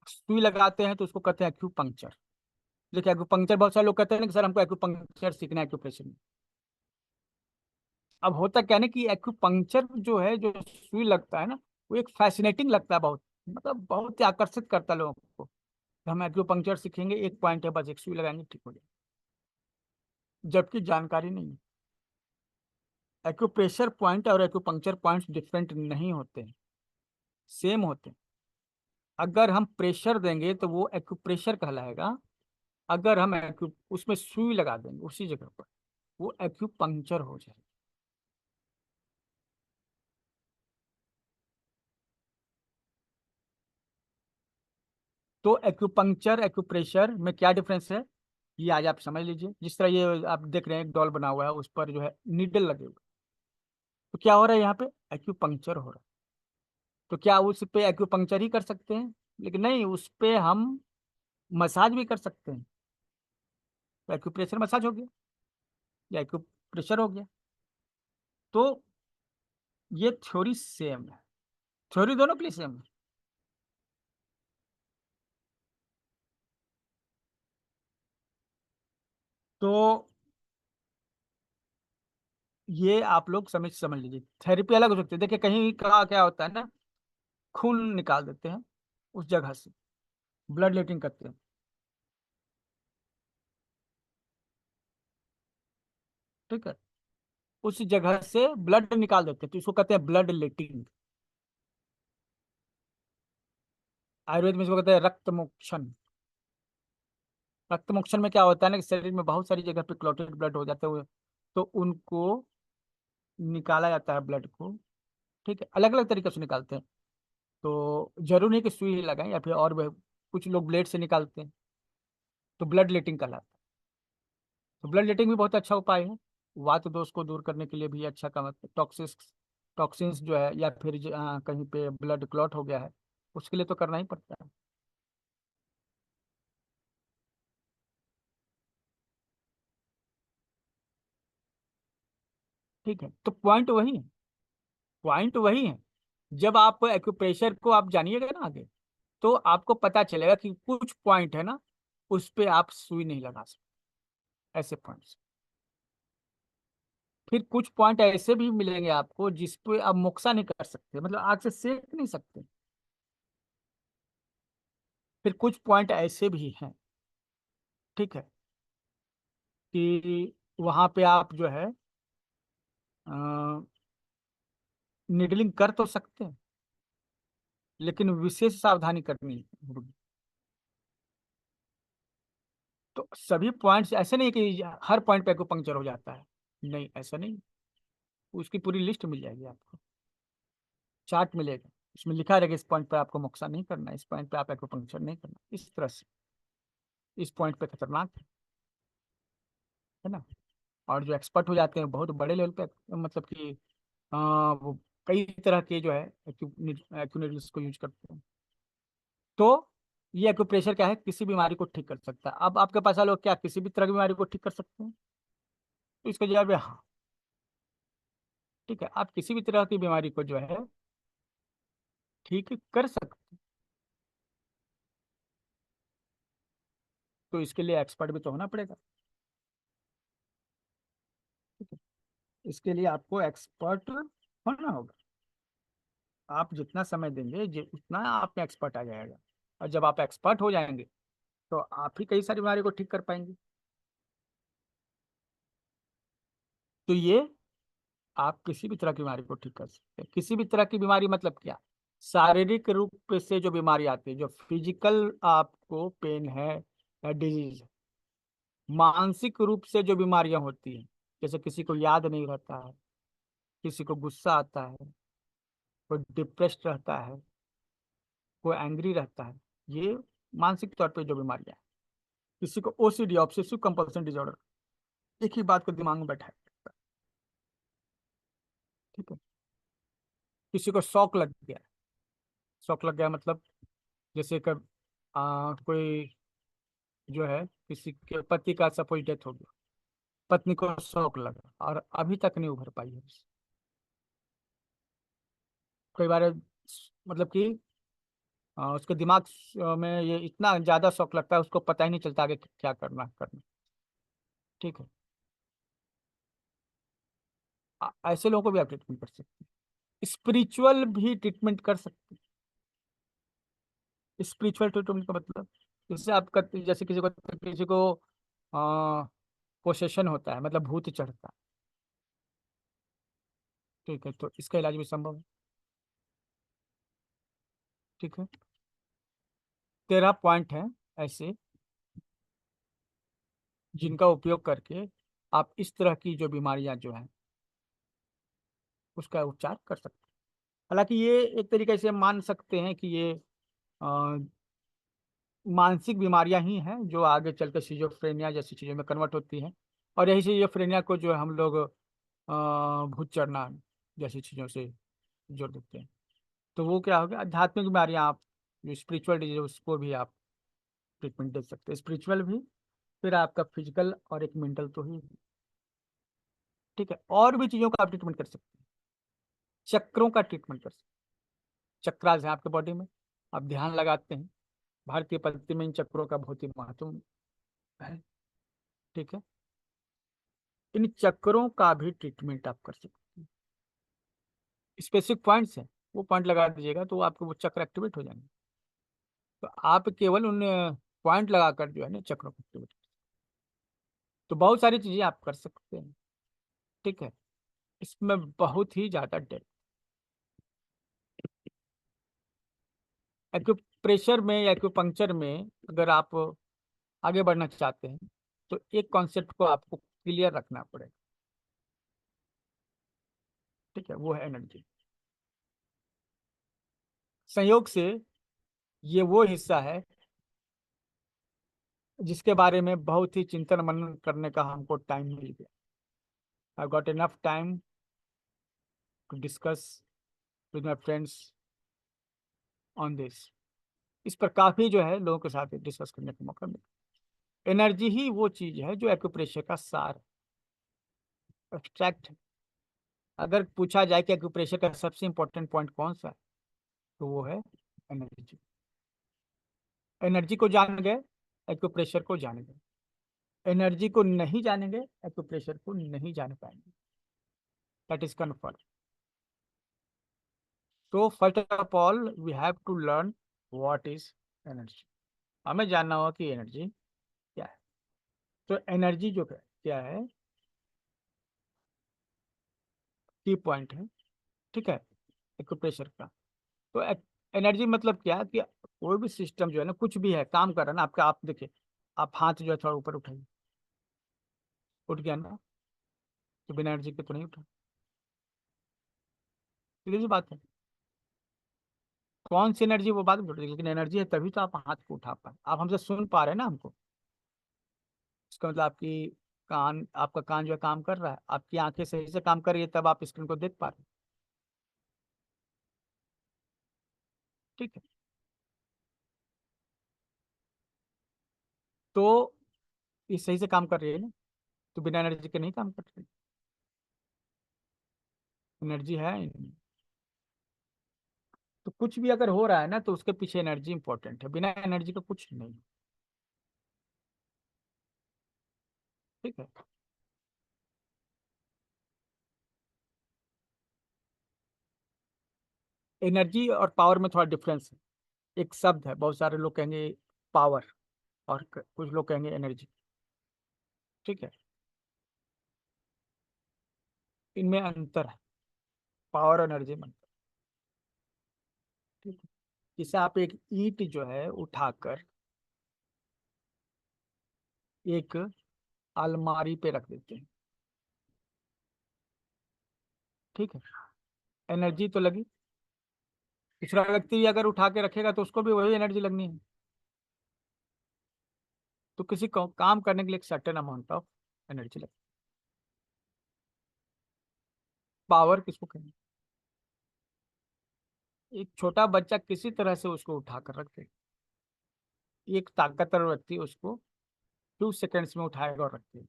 सुई लगाते हैं तो उसको कहते हैं एक्यूपंक्चर। देखिए एक्यूपंक्चर, बहुत सारे लोग कहते हैं ना कि सर हमको एक्यूपंक्चर सीखना है, एक्यूप्रेशर में। अब होता क्या है ना कि एक्यूपंक्चर जो है, जो सुई लगता है ना, वो एक फैसिनेटिंग लगता है बहुत, मतलब बहुत ही आकर्षित करता है लोगों को। तो हम एक्यूपंक्चर सीखेंगे, एक पॉइंट है बस, एक सुई लगाएंगे ठीक हो जाएगा, जबकि जानकारी नहीं है। एक्यूप्रेशर पॉइंट और एक्यूपंक्चर पॉइंट्स डिफरेंट नहीं होते हैं, सेम होते हैं। अगर हम प्रेशर देंगे तो वो एक्यूप्रेशर कहलाएगा। अगर हम उसमें सुई लगा देंगे उसी जगह पर, वो एक्यूपंक्चर हो जाएगा। तो एक्यूपंक्चर एक्यूप्रेशर में क्या डिफरेंस है, ये आज आप समझ लीजिए। जिस तरह ये आप देख रहे हैं, एक डॉल बना हुआ है, उस पर जो है नीडल लगे हुए, तो क्या हो रहा है यहाँ पे, एक्यूपंक्चर हो रहा है। तो क्या उस पे एक्यूपंक्चर ही कर सकते हैं, लेकिन नहीं, उस पे हम मसाज भी कर सकते हैं। तो एक्यूप्रेशर मसाज हो गया, या एक्यूप्रेशर हो गया। तो ये थ्योरी सेम है, थ्योरी दोनों के लिए सेम है। तो ये आप लोग समझ समझ लीजिए, थेरेपी अलग हो सकती है। देखिए कहीं का क्या होता है ना, खून निकाल देते हैं उस जगह से, ब्लड लेटिंग करते हैं। ठीक है, उस जगह से ब्लड निकाल देते हैं, तो इसको कहते हैं ब्लड लेटिंग। आयुर्वेद में इसको कहते हैं रक्त मोक्षण। रक्त मोक्षण में क्या होता है ना कि शरीर में बहुत सारी जगह पे क्लॉटेड ब्लड हो जाते हुए, तो उनको निकाला जाता है ब्लड को। ठीक है, अलग अलग तरीके से निकालते हैं। तो जरूरी नहीं कि सुई लगाएं, या फिर और कुछ लोग ब्लेड से निकालते हैं, तो ब्लड लेटिंग कहलाता है। तो ब्लड लेटिंग भी बहुत अच्छा उपाय है, वात दोष को दूर करने के लिए भी अच्छा काम है। टॉक्सिस टॉक्सिन्स जो है, या फिर कहीं पे ब्लड क्लॉट हो गया है, उसके लिए तो करना ही पड़ता है। ठीक है, तो पॉइंट वही है, पॉइंट वही है। जब आप एक्यूप्रेशर को आप जानिएगा ना आगे, तो आपको पता चलेगा कि कुछ पॉइंट है ना, उस पे आप सुई नहीं लगा सकते, ऐसे पॉइंट्स। फिर कुछ पॉइंट ऐसे भी मिलेंगे आपको जिस पे आप मोक्सा नहीं कर सकते, मतलब आग से सेक नहीं सकते। फिर कुछ पॉइंट ऐसे भी हैं, ठीक है, कि वहां पे आप जो है निडलिंग कर तो सकते हैं, लेकिन विशेष सावधानी करनी होगी। तो सभी पॉइंट्स ऐसे नहीं कि हर पॉइंट पे पंक्चर हो जाता है, नहीं ऐसा नहीं। उसकी पूरी लिस्ट मिल जाएगी आपको, चार्ट मिलेगा, उसमें लिखा रहेगा इस पॉइंट पे आपको मोक्सा नहीं करना, इस पॉइंट पे आप एक्यूपंक्चर नहीं करना, इस तरह से, इस पॉइंट पे खतरनाक है ना। और जो एक्सपर्ट हो जाते हैं बहुत बड़े लेवल पे, मतलब कि वो कई तरह के जो है एक्यूनेटर्स को यूज करते हैं। तो ये एक्यूप्रेशर क्या है, किसी बीमारी को ठीक कर सकता है। अब आपके पास लोग क्या किसी भी तरह की बीमारी को ठीक कर सकते हैं, तो इसका जवाब है हाँ। ठीक है, आप किसी भी तरह की बीमारी को जो है ठीक कर सकते हैं। तो इसके लिए एक्सपर्ट भी तो होना पड़ेगा। ठीक है, इसके लिए आपको एक्सपर्ट होना होगा। आप जितना समय देंगे उतना आप में एक्सपर्ट आ जाएगा। और जब आप एक्सपर्ट हो जाएंगे, तो आप ही कई सारी बीमारी को ठीक कर पाएंगे। तो ये आप किसी भी तरह की बीमारी को ठीक कर सकते हैं। किसी भी तरह की बीमारी मतलब क्या, शारीरिक रूप से जो बीमारी आती है, जो फिजिकल आपको पेन है या डिजीज है। मानसिक रूप से जो बीमारियां होती हैं, जैसे किसी को याद नहीं रहता है, किसी को गुस्सा आता है, कोई डिप्रेस्ड रहता है, कोई एंग्री रहता है, ये मानसिक तौर पे जो बीमारियां हैं। किसी को ओसीडी, ऑब्सेसिव कंपल्सन डिसऑर्डर, एक ही बात को दिमाग में बैठा है। ठीक है, किसी को शौक लग गया, शौक लग गया मतलब जैसे कब कोई जो है किसी के पति का सपोज डेथ हो गया, पत्नी को शौक लगा और अभी तक नहीं उभर पाई है उससे। कई बार मतलब कि उसके दिमाग में ये इतना ज्यादा शौक लगता है उसको पता ही नहीं चलता आगे क्या करना। ठीक है। ऐसे लोगों को भी आप ट्रीटमेंट कर सकते हैं, स्पिरिचुअल भी ट्रीटमेंट कर सकते हैं। स्पिरिचुअल ट्रीटमेंट का मतलब जैसे आपका, जैसे किसी को पोसेशन होता है, मतलब भूत चढ़ता है। ठीक है, तो इसका इलाज भी संभव है। ठीक है। 13 पॉइंट हैं ऐसे जिनका उपयोग करके आप इस तरह की जो बीमारियां जो हैं उसका उपचार कर सकते हैं। हालांकि ये एक तरीके से मान सकते हैं कि ये अ, मानसिक बीमारियां ही हैं जो आगे चलकर सिजोफ्रेनिया जैसी चीज़ों में कन्वर्ट होती हैं। और यही सिजोफ्रेनिया को जो है हम लोग भूत चढ़ना जैसी चीज़ों से जोड़ देते हैं। तो वो क्या हो गया, आध्यात्मिक बीमारियां, आप जो स्पिरिचुअल डिजीज उसको भी आप ट्रीटमेंट दे सकते हैं, स्पिरिचुअल भी, फिर आपका फिजिकल और एक मेंटल तो ही। ठीक है, और भी चीज़ों का आप ट्रीटमेंट कर सकते हैं। चक्रों का ट्रीटमेंट कर सकते हैं। चक्रास है आपके बॉडी में, आप ध्यान लगाते हैं, भारतीय पद्धति में इन चक्रों का बहुत ही महत्व है। ठीक है, इन चक्रों का भी ट्रीटमेंट आप कर सकते हैं। स्पेसिफिक पॉइंट्स हैं, वो पॉइंट लगा दीजिएगा तो आपके वो चक्र एक्टिवेट हो जाएंगे। तो आप केवल उन पॉइंट लगाकर जो है ना चक्रों को एक्टिवेट, तो बहुत सारी चीजें आप कर सकते हैं। ठीक है, इसमें बहुत ही ज्यादा डेप्थ। एक्यूप्रेशर में या एक्यूपंक्चर में अगर आप आगे बढ़ना चाहते हैं तो एक कॉन्सेप्ट को आपको क्लियर रखना पड़ेगा। ठीक है, वो है एनर्जी। संयोग से ये वो हिस्सा है जिसके बारे में बहुत ही चिंतन मनन करने का हमको टाइम मिल गया। I got enough time to discuss with my friends on this. इस पर काफी जो है लोगों के साथ डिस्कस करने का मौका मिला। एनर्जी ही वो चीज है जो एक्यूप्रेशर का सार, एब्स्ट्रैक्ट। अगर पूछा जाए कि एक्यूप्रेशर का सबसे इंपॉर्टेंट पॉइंट कौन सा है तो वो है एनर्जी। एनर्जी को जान गए, एक्यूप्रेशर को जान गए। एनर्जी को नहीं जानेंगे, एक्यूप्रेशर को नहीं जान पाएंगे। That is confirm. तो first of all we have to learn what is energy. हमें जानना होगा कि एनर्जी क्या है। तो एनर्जी जो क्या है, की पॉइंट है। ठीक है, एक्यूप्रेशर का। तो एनर्जी मतलब क्या कि कोई भी सिस्टम जो है ना, कुछ भी है काम कर रहा है ना आपका, आप देखिए, आप हाथ जो है थोड़ा ऊपर उठाइए, उठ गया ना, तो बिना एनर्जी के तो नहीं उठा। सीधी सी बात है। कौन सी एनर्जी वो बात में छोड़ दीजिए, लेकिन एनर्जी है तभी तो आप हाथ को उठा पाए, आप हमसे सुन पा रहे हैं ना हमको। इसका मतलब आपकी कान, आपका कान जो है काम कर रहा है, आपकी आंखें सही से काम कर रही है, तब आप स्क्रीन को देख पा रहे हैं। ठीक है, तो ये सही से काम कर रही है ना, तो बिना एनर्जी के नहीं काम कर रही। एनर्जी है इनमें। तो कुछ भी अगर हो रहा है ना तो उसके पीछे एनर्जी इंपॉर्टेंट है, बिना एनर्जी का कुछ नहीं। ठीक है, एनर्जी और पावर में थोड़ा डिफरेंस है। एक शब्द है, बहुत सारे लोग कहेंगे पावर और कुछ लोग कहेंगे एनर्जी। ठीक है, इनमें अंतर है, पावर और एनर्जी में अंतर। ठीक है, जैसे आप एक ईंट जो है उठाकर एक अलमारी पे रख देते हैं। ठीक है, एनर्जी तो लगी। दूसरा व्यक्ति भी अगर उठा के रखेगा तो उसको भी वही एनर्जी लगनी है। तो किसी को काम करने के लिए एक सर्टेन अमाउंट ऑफ एनर्जी लगती है। पावर किसको कहेंगे? एक छोटा बच्चा किसी तरह से उसको उठा कर रख दे, एक ताकतवर व्यक्ति उसको 2 सेकेंड्स में उठाएगा और रख देगा।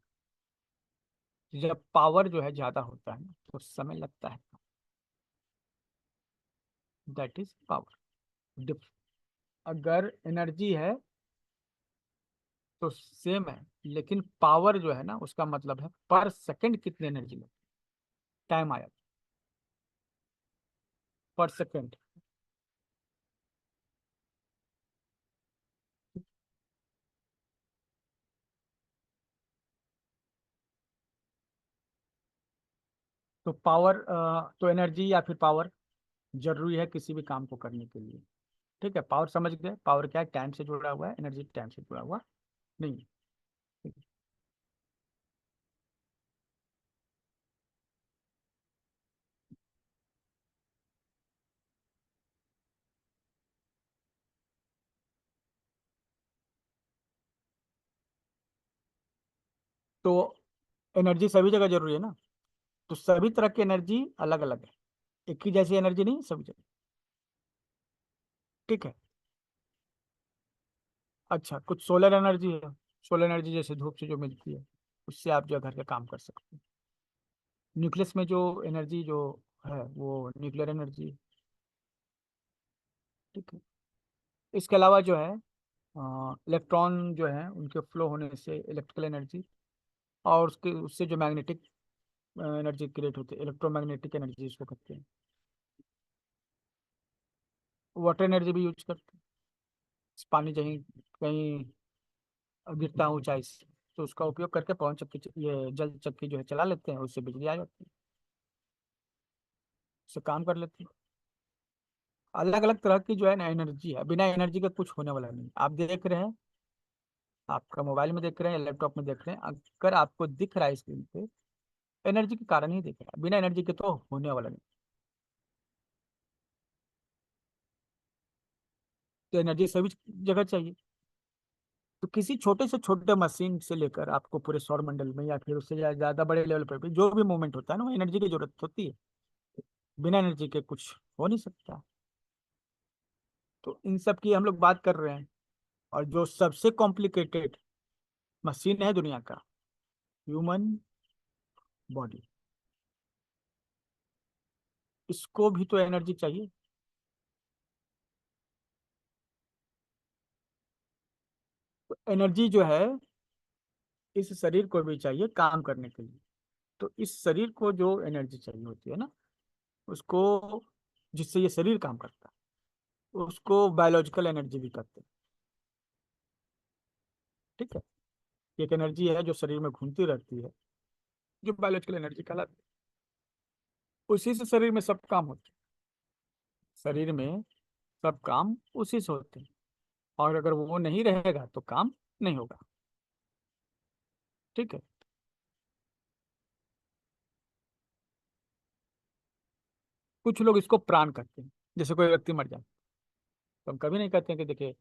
जब पावर जो है ज्यादा होता है ना तो समय लगता है। That is power. अगर एनर्जी है तो सेम है, लेकिन पावर जो है ना उसका मतलब है पर सेकंड कितनी एनर्जी लगती है। टाइम आया पर सेकंड। तो पावर, तो एनर्जी या फिर पावर जरूरी है किसी भी काम को करने के लिए। ठीक है, पावर समझ गए। पावर क्या है? टाइम से जुड़ा हुआ है, एनर्जी टाइम से जुड़ा हुआ नहीं है। ठीक है? तो एनर्जी सभी जगह जरूरी है ना, तो सभी तरह की एनर्जी अलग अलग है, एक ही जैसी एनर्जी नहीं है सभी जगह। ठीक है। अच्छा, कुछ सोलर एनर्जी है। सोलर एनर्जी जैसे धूप से जो मिलती है, उससे आप जो है घर का काम कर सकते हैं। न्यूक्लियस में जो एनर्जी जो है वो न्यूक्लियर एनर्जी। ठीक है। इसके अलावा जो है इलेक्ट्रॉन जो है उनके फ्लो होने से इलेक्ट्रिकल एनर्जी, और उसके उससे जो मैग्नेटिक एनर्जी क्रिएट होती है, इलेक्ट्रोमैग्नेटिक एनर्जी इसको कहते हैं। वाटर एनर्जी भी यूज करते हैं। पानी कहीं कहीं गिरता है ऊंचाई से, तो उसका उपयोग करके पवन चक्की, ये जल चक्की जो है चला लेते हैं, उससे बिजली आ जाती है, उससे काम कर लेते हैं। अलग अलग तरह की जो है ना एनर्जी है, बिना एनर्जी के कुछ होने वाला नहीं। आप देख रहे हैं, आपका मोबाइल में देख रहे हैं या लैपटॉप में देख रहे हैं, अगर आपको दिख रहा है स्क्रीन पे, एनर्जी के कारण ही दिख रहा है, बिना एनर्जी के तो होने वाला नहीं। तो एनर्जी सभी जगह चाहिए। तो किसी छोटे से छोटे मशीन से लेकर आपको पूरे सौर मंडल में या फिर उससे ज्यादा बड़े लेवल पर भी जो भी मूवमेंट होता है ना, वो एनर्जी की जरूरत होती है। बिना एनर्जी के कुछ हो नहीं सकता। तो इन सब की हम लोग बात कर रहे हैं। और जो सबसे कॉम्प्लिकेटेड मशीन है दुनिया का, ह्यूमन बॉडी, इसको भी तो एनर्जी चाहिए। तो एनर्जी जो है इस शरीर को भी चाहिए काम करने के लिए। तो इस शरीर को जो एनर्जी चाहिए होती है ना, उसको, जिससे ये शरीर काम करता है, उसको बायोलॉजिकल एनर्जी भी कहते हैं। ठीक है। एक एनर्जी है जो शरीर में घूमती रहती है, जो बायोलॉजिकल एनर्जी कहलाती है। उसी से शरीर में सब काम होते हैं। शरीर में सब काम उसी से होते हैं, और अगर वो नहीं रहेगा तो काम नहीं होगा। ठीक है। कुछ लोग इसको प्राण कहते हैं। जैसे कोई व्यक्ति मर जाए तो हम कभी नहीं कहते हैं कि देखिए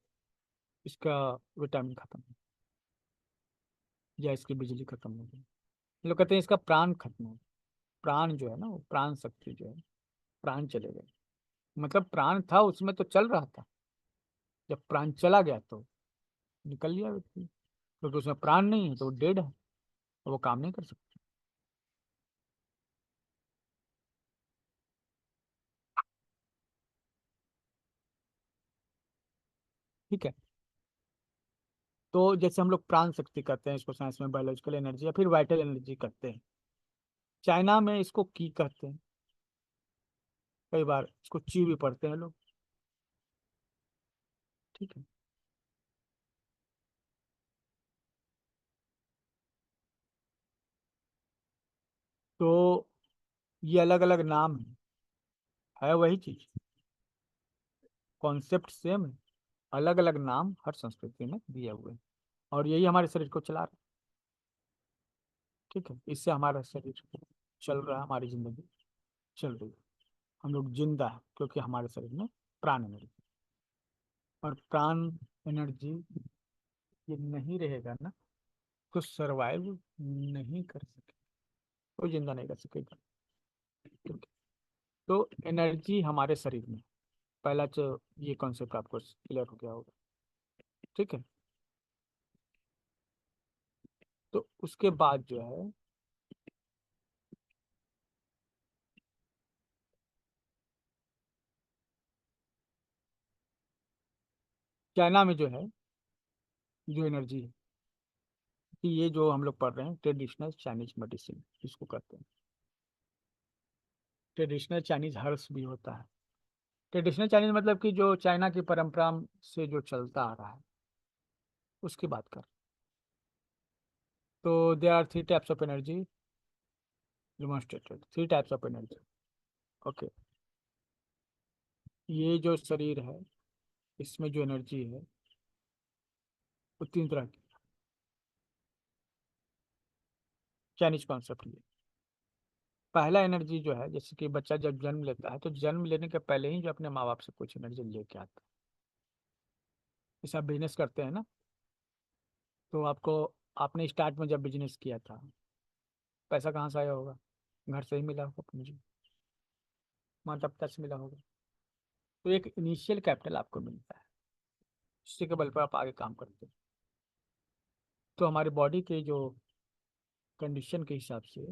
इसका विटामिन खत्म है या इसकी बिजली खत्म हो गई। लोग कहते हैं इसका प्राण खत्म हो गया। प्राण जो है ना, वो प्राण शक्ति जो है, प्राण चले गए। मतलब प्राण था उसमें तो चल रहा था, जब प्राण चला गया तो निकल लिया व्यक्ति, क्योंकि उसमें प्राण नहीं है तो वो डेड है, तो वो काम नहीं कर सकता। ठीक है। तो जैसे हम लोग प्राण शक्ति कहते हैं, इसको साइंस में बायोलॉजिकल एनर्जी या फिर वाइटल एनर्जी कहते हैं। चाइना में इसको की कहते हैं। कई बार इसको ची भी पढ़ते हैं लोग। ठीक है। तो ये अलग अलग नाम है वही चीज, कॉन्सेप्ट सेम है, अलग अलग नाम हर संस्कृति में दिए हुए हैं। और यही हमारे शरीर को चला रहा है। ठीक है, इससे हमारा शरीर चल रहा है, हमारी जिंदगी चल रही है। हम लोग जिंदा है क्योंकि हमारे शरीर में प्राण एनर्जी, और प्राण एनर्जी ये नहीं रहेगा ना तो सरवाइव नहीं कर सके, कोई जिंदा नहीं कर सकेगा। ठीक है? तो एनर्जी हमारे शरीर में, पहला तो ये कॉन्सेप्ट आपको क्लियर हो गया होगा। ठीक है, तो उसके बाद जो है चाइना में जो है जो एनर्जी है, कि ये जो हम लोग पढ़ रहे हैं ट्रेडिशनल चाइनीज मेडिसिन इसको कहते हैं। ट्रेडिशनल चाइनीज हर्ब्स भी होता है। ट्रेडिशनल चाइनीज मतलब कि जो चाइना की परंपरा से जो चलता आ रहा है उसकी बात कर। तो there are three types of energy demonstrated, three types of energy. Okay, ये जो शरीर है इसमें जो एनर्जी है वो तीन तरह की। चाइनीज कॉन्सेप्ट ये पहला एनर्जी जो है, जैसे कि बच्चा जब जन्म लेता है तो जन्म लेने के पहले ही जो अपने माँ बाप से कुछ एनर्जी लेके आता है। जैसे आप बिजनेस करते हैं ना, तो आपको आपने स्टार्ट में जब बिजनेस किया था पैसा कहाँ से आया होगा? घर से ही मिला होगा मुझे, माता पिता से मिला होगा। तो एक इनिशियल कैपिटल आपको मिलता है, जिसके के बल पर आप आगे काम करते हैं। तो हमारे बॉडी के जो कंडीशन के हिसाब से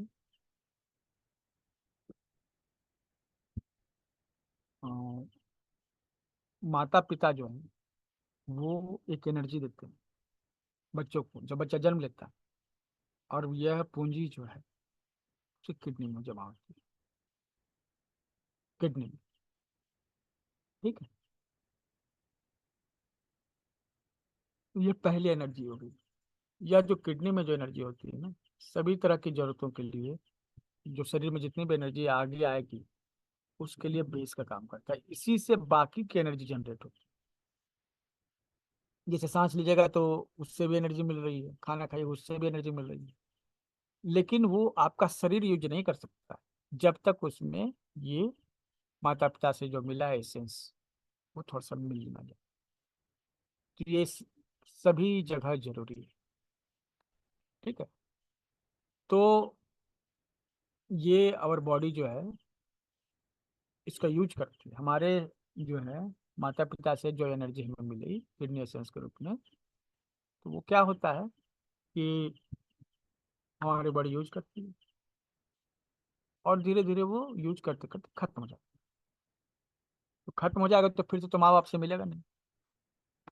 अ, माता पिता जो है वो एक एनर्जी देते हैं बच्चों को जब बच्चा जन्म लेता है, और यह पूंजी जो है उसे किडनी में जमा होती है, किडनी में। ठीक है, तो ये पहली एनर्जी हो गई। या जो किडनी में जो एनर्जी होती है ना, सभी तरह की जरूरतों के लिए, जो शरीर में जितनी भी एनर्जी आगे आएगी उसके लिए बेस का काम करता है। इसी से बाकी की एनर्जी जनरेट होती है। जैसे सांस लीजिएगा तो उससे भी एनर्जी मिल रही है, खाना खाइए उससे भी एनर्जी मिल रही है, लेकिन वो आपका शरीर यूज नहीं कर सकता जब तक उसमें ये माता पिता से जो मिला है एसेंस वो थोड़ा सा मिल ना जाए। तो ये सभी जगह जरूरी है। ठीक है, तो ये आवर बॉडी जो है इसका यूज करती है। हमारे जो है माता पिता से जो एनर्जी हमें मिली किडनी एसेंस के रूप में, तो वो क्या होता है कि हमारी बॉडी यूज करती है, और धीरे धीरे वो यूज करते करते खत्म हो जाता है। तो खत्म हो जाएगा तो फिर से तो माँ बाप से मिलेगा नहीं,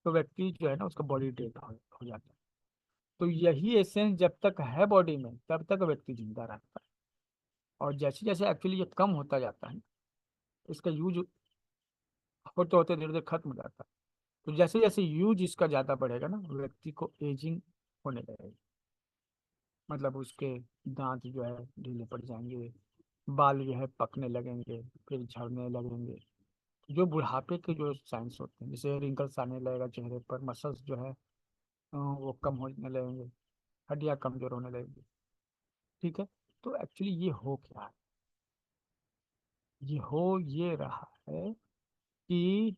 तो व्यक्ति जो है ना उसका बॉडी डेड हो जाता है। तो यही एसेंस जब तक है बॉडी में तब तक व्यक्ति जिंदा रहता है, और जैसे जैसे एक्चुअली ये कम होता जाता है इसका यूज होते होते धीरे धीरे खत्म हो जाता है। तो जैसे जैसे यूज इसका ज्यादा बढ़ेगा ना व्यक्ति को एजिंग होने लगेगी, मतलब उसके दांत जो है ढीले पड़ जाएंगे, बाल जो है पकने लगेंगे, फिर झड़ने लगेंगे। जो बुढ़ापे के जो साइंस होते हैं, जैसे रिंकल्स आने लगेगा चेहरे पर, मसल्स जो है वो कम होने लगेंगे, हड्डियां कमजोर होने लगेंगी। ठीक है, तो एक्चुअली ये हो क्या है? ये हो ये रहा है कि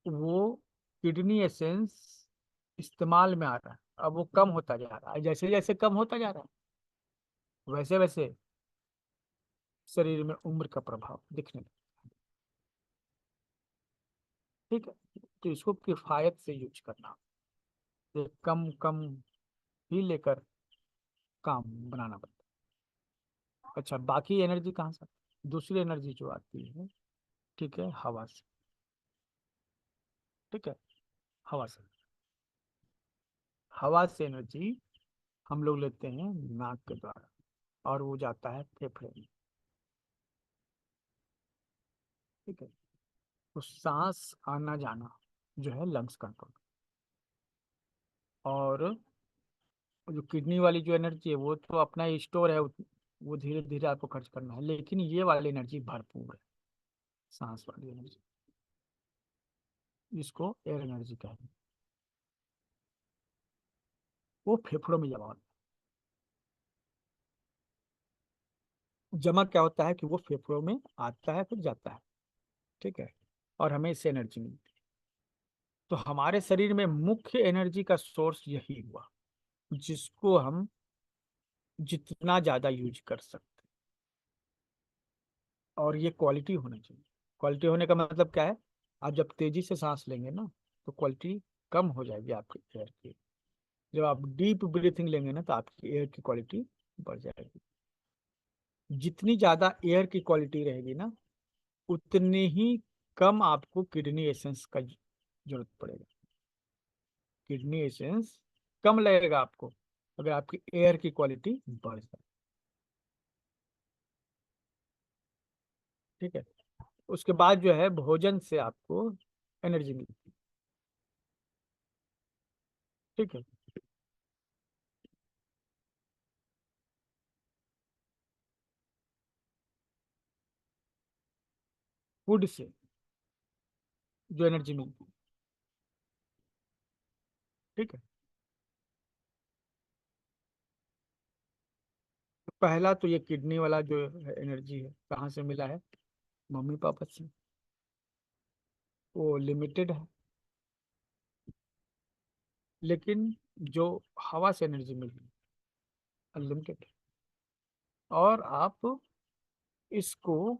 वो किडनी एसेंस इस्तेमाल में आ रहा है, अब वो कम होता जा रहा है। जैसे जैसे कम होता जा रहा है वैसे वैसे शरीर में उम्र का प्रभाव दिखने लगा। ठीक है, तो इसको किफायत से यूज करना, ये कम कम ही लेकर काम बनाना पड़ता है। अच्छा, बाकी एनर्जी कहाँ से आती है? दूसरी एनर्जी जो आती है, ठीक है, हवा से। ठीक है, हवा से। हवा से एनर्जी हम लोग लेते हैं नाक के द्वारा, और वो जाता है फेफड़े में। ठीक है, तो सांस आना जाना जो है लंग्स कंट्रोल, और जो किडनी वाली जो एनर्जी है वो तो अपना स्टोर है, वो धीरे धीरे आपको खर्च करना है, लेकिन ये वाली एनर्जी भरपूर है, सांस वाली एनर्जी, जिसको एयर एनर्जी कहते हैं, वो फेफड़ों में जमा होता है। जमा क्या होता है कि वो फेफड़ों में आता है फिर जाता है। ठीक है, और हमें इससे एनर्जी मिलती है। तो हमारे शरीर में मुख्य एनर्जी का सोर्स यही हुआ, जिसको हम जितना ज्यादा यूज कर सकते हैं, और ये क्वालिटी होना चाहिए। क्वालिटी होने का मतलब क्या है, आप जब तेजी से सांस लेंगे ना तो क्वालिटी कम हो जाएगी आपके एयर की। जब आप डीप ब्रीथिंग लेंगे ना तो आपकी एयर की क्वालिटी बढ़ जाएगी। जितनी ज्यादा एयर की क्वालिटी रहेगी ना, उतनी ही कम आपको किडनी एसेंस का जरूरत पड़ेगा। किडनी एसेंस कम लगेगा आपको अगर आपकी एयर की क्वालिटी बढ़ जाए। ठीक है। उसके बाद जो है भोजन से आपको एनर्जी मिलती है। ठीक है। फूड से जो एनर्जी मिलती है। ठीक है। तो पहला तो ये किडनी वाला जो एनर्जी है कहाँ से मिला है, मम्मी पापा से। वो लिमिटेड है। लेकिन जो हवा से एनर्जी मिल रही है अनलिमिटेड। और आप इसको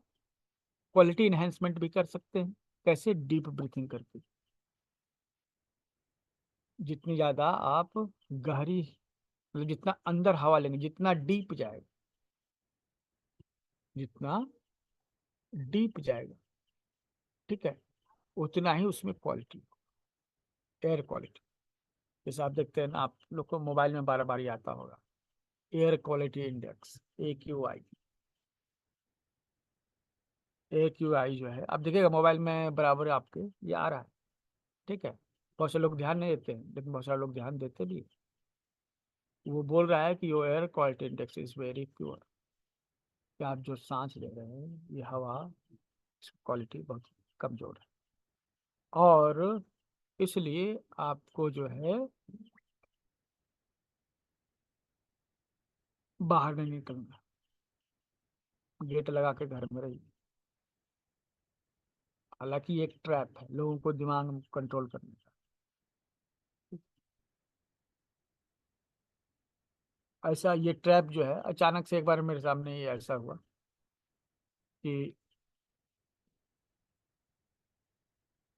क्वालिटी इन्हेंसमेंट भी कर सकते हैं। कैसे, डीप ब्रीथिंग करके। जितनी ज़्यादा आप गहरी, मतलब जितना अंदर हवा लेंगे, जितना डीप जाएगा, जितना डीप जाएगा, ठीक है, उतना ही उसमें क्वालिटी, एयर क्वालिटी। जैसे आप देखते हैं ना, आप लोग को मोबाइल में बार बार आता होगा air quality index, AQI। AQI जो है आप देखिएगा मोबाइल में बराबर आपके ये आ रहा है। ठीक है। बहुत से लोग ध्यान नहीं देते हैं, लेकिन बहुत सारे लोग ध्यान देते भी हैं। वो बोल रहा है कि your air quality index is very pure, कि आप जो सांस ले रहे हैं ये हवा, क्वालिटी बहुत कमजोर है। और इसलिए आपको जो है बाहर नहीं निकलना, गेट लगा के घर में रहिए। हालांकि ये एक ट्रैप है लोगों को दिमाग में कंट्रोल करने का। ऐसा ये ट्रैप जो है, अचानक से एक बार मेरे सामने ये ऐसा हुआ कि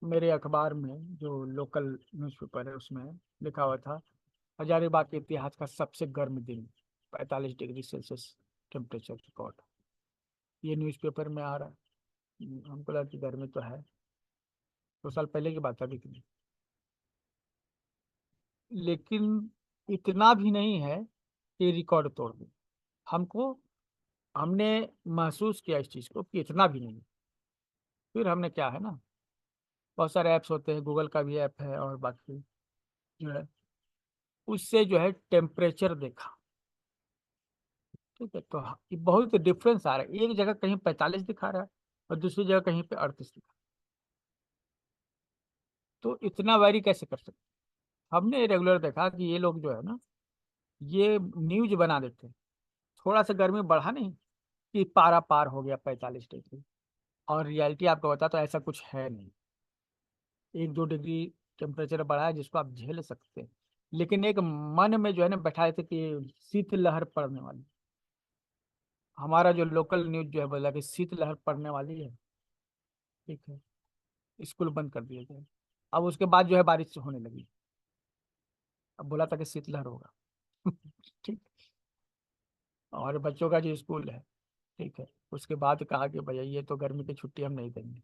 मेरे अखबार में जो लोकल न्यूज़पेपर है उसमें लिखा हुआ था हजारीबाग के इतिहास का सबसे गर्म दिन, 45 डिग्री सेल्सियस टेम्परेचर रिकॉर्ड। ये न्यूज़पेपर में आ रहा है। हमको लगा कि गर्मी तो है, 2 साल पहले की बात है अभी की नहीं। लेकिन इतना भी नहीं है कि रिकॉर्ड तोड़ दे। हमको, हमने महसूस किया इस चीज़ को कि इतना भी नहीं। फिर हमने क्या है ना, बहुत सारे ऐप्स होते हैं, गूगल का भी ऐप है और बाकी जो है, उससे जो है टेम्परेचर देखा। ठीक है। तो ये बहुत डिफरेंस आ रहा है, एक जगह कहीं 45 दिखा रहा है और दूसरी जगह कहीं पे 38 दिखा। तो इतना वैरी कैसे कर सकते। हमने रेगुलर देखा कि ये लोग जो है ना, ये न्यूज बना देते हैं, थोड़ा सा गर्मी बढ़ा नहीं कि पारा पार हो गया 45 डिग्री। और रियलिटी आपको बता तो ऐसा कुछ है नहीं। 1-2 डिग्री टेम्परेचर बढ़ा है जिसको आप झेल सकते हैं। लेकिन एक मन में जो है ना बैठाए थे कि शीतलहर पड़ने वाली। हमारा जो लोकल न्यूज जो है बोला कि शीतलहर पड़ने वाली है। ठीक है। स्कूल बंद कर दिए गए। अब उसके बाद जो है बारिश होने लगी। अब बोला था कि शीतलहर होगा। ठीक। और बच्चों का जो स्कूल है, ठीक है, उसके बाद कहा कि भैया ये तो गर्मी की छुट्टी हम नहीं देंगे,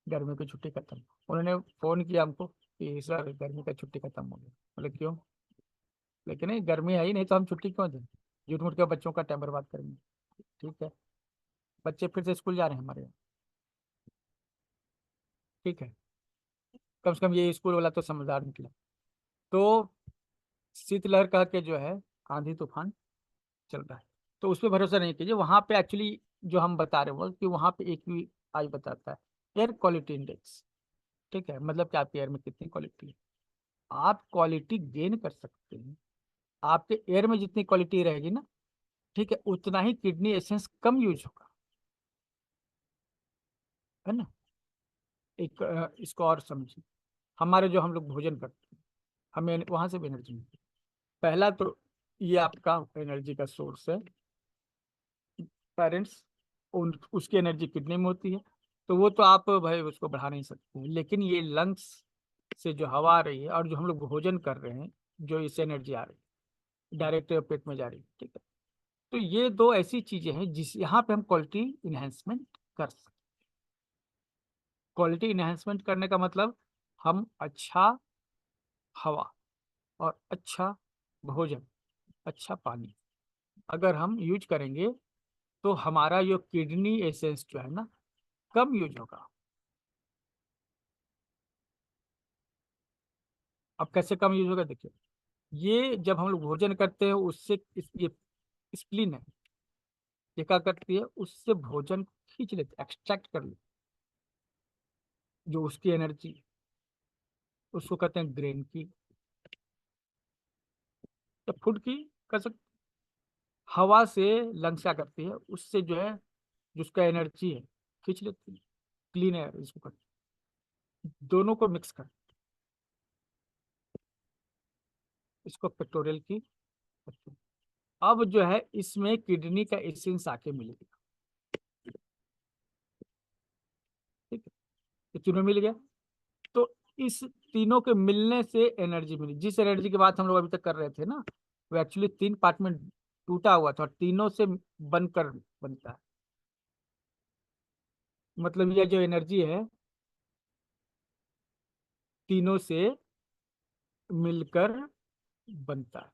गर्मी की छुट्टी खत्म। उन्होंने फोन किया हमको कि सर गर्मी का छुट्टी खत्म हो गया। बोले क्यों? लेकिन नहीं, गर्मी है ही नहीं तो हम छुट्टी क्यों दें, झूठ मूठ के बच्चों का टाइम बर्बाद करेंगे। ठीक है। बच्चे फिर से स्कूल जा रहे हैं हमारे यहाँ। ठीक है। कम से कम ये स्कूल वाला तो समझदार निकला। तो शीतलहर कह के जो है आंधी तूफान चल रहा है। तो उस पर भरोसा नहीं कीजिए। वहां पे एक्चुअली जो हम बता रहे हैं कि वहां पे AQI बताता है, एयर क्वालिटी इंडेक्स। ठीक है। मतलब कि आपके एयर में कितनी क्वालिटी है। आप क्वालिटी गेन कर सकते हैं। आपके एयर में जितनी क्वालिटी रहेगी ना, ठीक है, उतना ही किडनी एसेंस कम यूज होगा। है ना। एक इसको और समझिए। हमारे जो हम लोग भोजन करते हैं, हमें वहां से भी एनर्जी मिलती है। पहला तो ये आपका एनर्जी का सोर्स है पेरेंट्स, उन उसकी एनर्जी किडनी में होती है। तो वो तो आप भाई उसको बढ़ा नहीं सकते हैं। लेकिन ये लंग्स से जो हवा आ रही है और जो हम लोग भोजन कर रहे हैं, जो इससे एनर्जी आ रही है डायरेक्ट पेट में जा रही है, ठीक है। तो ये दो ऐसी चीजें हैं जिस यहाँ पे हम क्वालिटी इन्हेंसमेंट कर सकते। क्वालिटी इन्हेंसमेंट करने का मतलब हम अच्छा हवा और अच्छा भोजन, अच्छा पानी अगर हम यूज करेंगे तो हमारा जो किडनी एसेंस जो है ना कम यूज होगा। अब कैसे कम यूज होगा देखिए, ये जब हम लोग भोजन करते हैं उससे ये स्प्लीन है, ये क्या करती है, उससे भोजन खींच लेते, एक्सट्रैक्ट कर लेते, जो उसकी एनर्जी, उसको कहते हैं ग्रेन की या फूड की, कर सकते। हवा से लंग्स क्या करती है, उससे जो है जिसका एनर्जी है खींच लेती है, क्लीन एयर इसको करती है। दोनों को मिक्स कर, इसको पेट्रोल की करती है। अब जो है इसमें किडनी का एसेंस आके मिलेगा, ठीक है। ये तीनों मिल गया, तो इस तीनों के मिलने से एनर्जी मिली। जिस एनर्जी की बात हम लोग अभी तक कर रहे थे ना, वो एक्चुअली तीन पार्ट में टूटा हुआ था और तीनों से बनकर बनता है। मतलब यह जो एनर्जी है तीनों से मिलकर बनता है,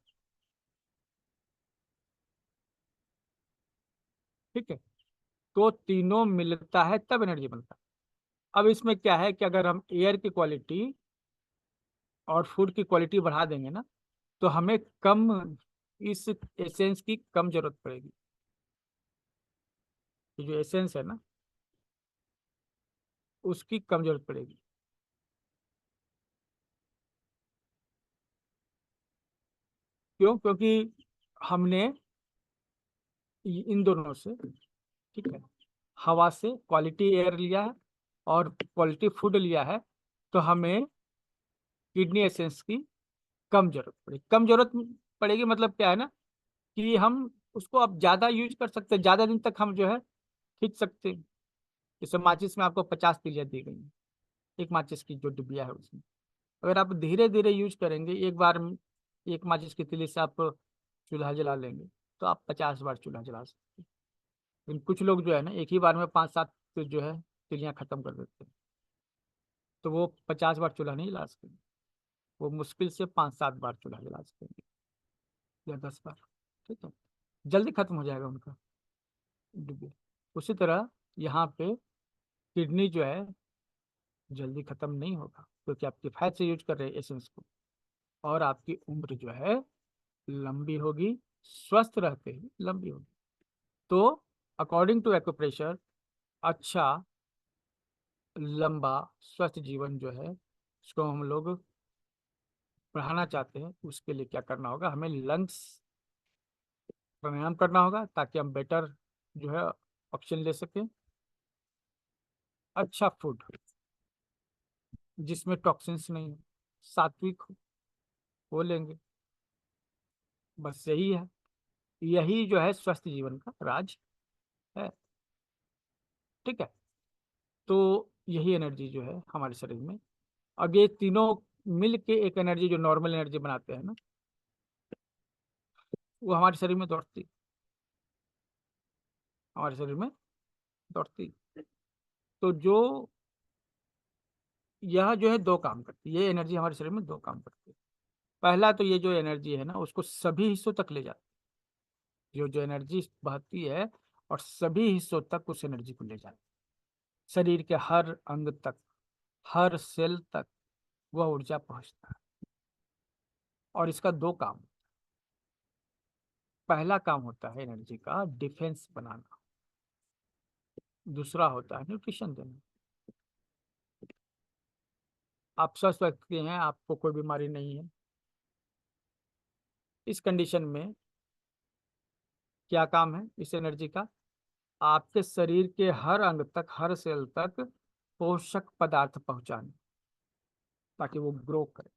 ठीक है। तो तीनों मिलता है तब एनर्जी बनता है। अब इसमें क्या है कि अगर हम एयर की क्वालिटी और फूड की क्वालिटी बढ़ा देंगे ना, तो हमें कम, इस एसेंस की कम जरूरत पड़ेगी। ये जो एसेंस है ना उसकी कम जरूरत पड़ेगी। क्यों? क्योंकि हमने इन दोनों से, ठीक है, हवा से क्वालिटी एयर लिया है और क्वालिटी फूड लिया है, तो हमें किडनी एसेंस की कम जरूरत पड़ेगी। कम जरूरत पड़ेगी मतलब क्या है ना, कि हम उसको अब ज्यादा यूज कर सकते हैं, ज्यादा दिन तक हम जो है खींच सकते हैं। जैसे माचिस में आपको 50 तीलियां दी गई हैं, एक माचिस की जो डिबिया है उसमें। अगर आप धीरे धीरे यूज करेंगे, एक बार में एक माचिस की तीली से आप चूल्हा जला लेंगे, तो आप 50 बार चूल्हा जला सकते हैं। लेकिन कुछ लोग जो है ना एक ही बार में 5-7 जो है तिलियां खत्म कर देते हैं, तो वो 50 बार चूल्हा नहीं जला सकेंगे। वो मुश्किल से 5-7 बार चूल्हा जला सकेंगे या 10 बार, ठीक है। जल्दी खत्म हो जाएगा उनका डिब्बे। उसी तरह यहाँ पे किडनी जो है जल्दी खत्म नहीं होगा, क्योंकि आप किफायत से यूज कर रहे हैं एसेंस को। और आपकी उम्र जो है लंबी होगी, स्वस्थ रहते ही लंबी होगी। तो अकॉर्डिंग टू एक्यूप्रेशर, अच्छा लंबा स्वस्थ जीवन जो है उसको हम लोग बढ़ाना चाहते हैं। उसके लिए क्या करना होगा, हमें लंग्स प्राणायाम करना होगा ताकि हम बेटर जो है ऑप्शन ले सकें। अच्छा फूड जिसमें टॉक्सिन्स नहीं हो, सात्विक हो, वो लेंगे। बस यही है, यही जो है स्वस्थ जीवन का राज है, ठीक है। तो यही एनर्जी जो है हमारे शरीर में, अब ये तीनों मिल के एक एनर्जी जो नॉर्मल एनर्जी बनाते हैं ना, वो हमारे शरीर में दौड़ती, हमारे शरीर में दौड़ती। तो जो यह जो है दो काम करती है, ये एनर्जी हमारे शरीर में दो काम करती है। पहला तो ये जो एनर्जी है ना उसको सभी हिस्सों तक ले जाती है, जो जो एनर्जी बहती है और सभी हिस्सों तक उस एनर्जी को ले जाती है, शरीर के हर अंग तक, हर सेल तक वह ऊर्जा पहुंचता है। और इसका दो काम, पहला काम होता है एनर्जी का डिफेंस बनाना, दूसरा होता है न्यूट्रिशन देना। आप स्वस्थ व्यक्ति हैं, आपको कोई बीमारी नहीं है, इस कंडीशन में क्या काम है इस एनर्जी का, आपके शरीर के हर अंग तक, हर सेल तक पोषक पदार्थ पहुंचाने, ताकि वो ग्रो करे,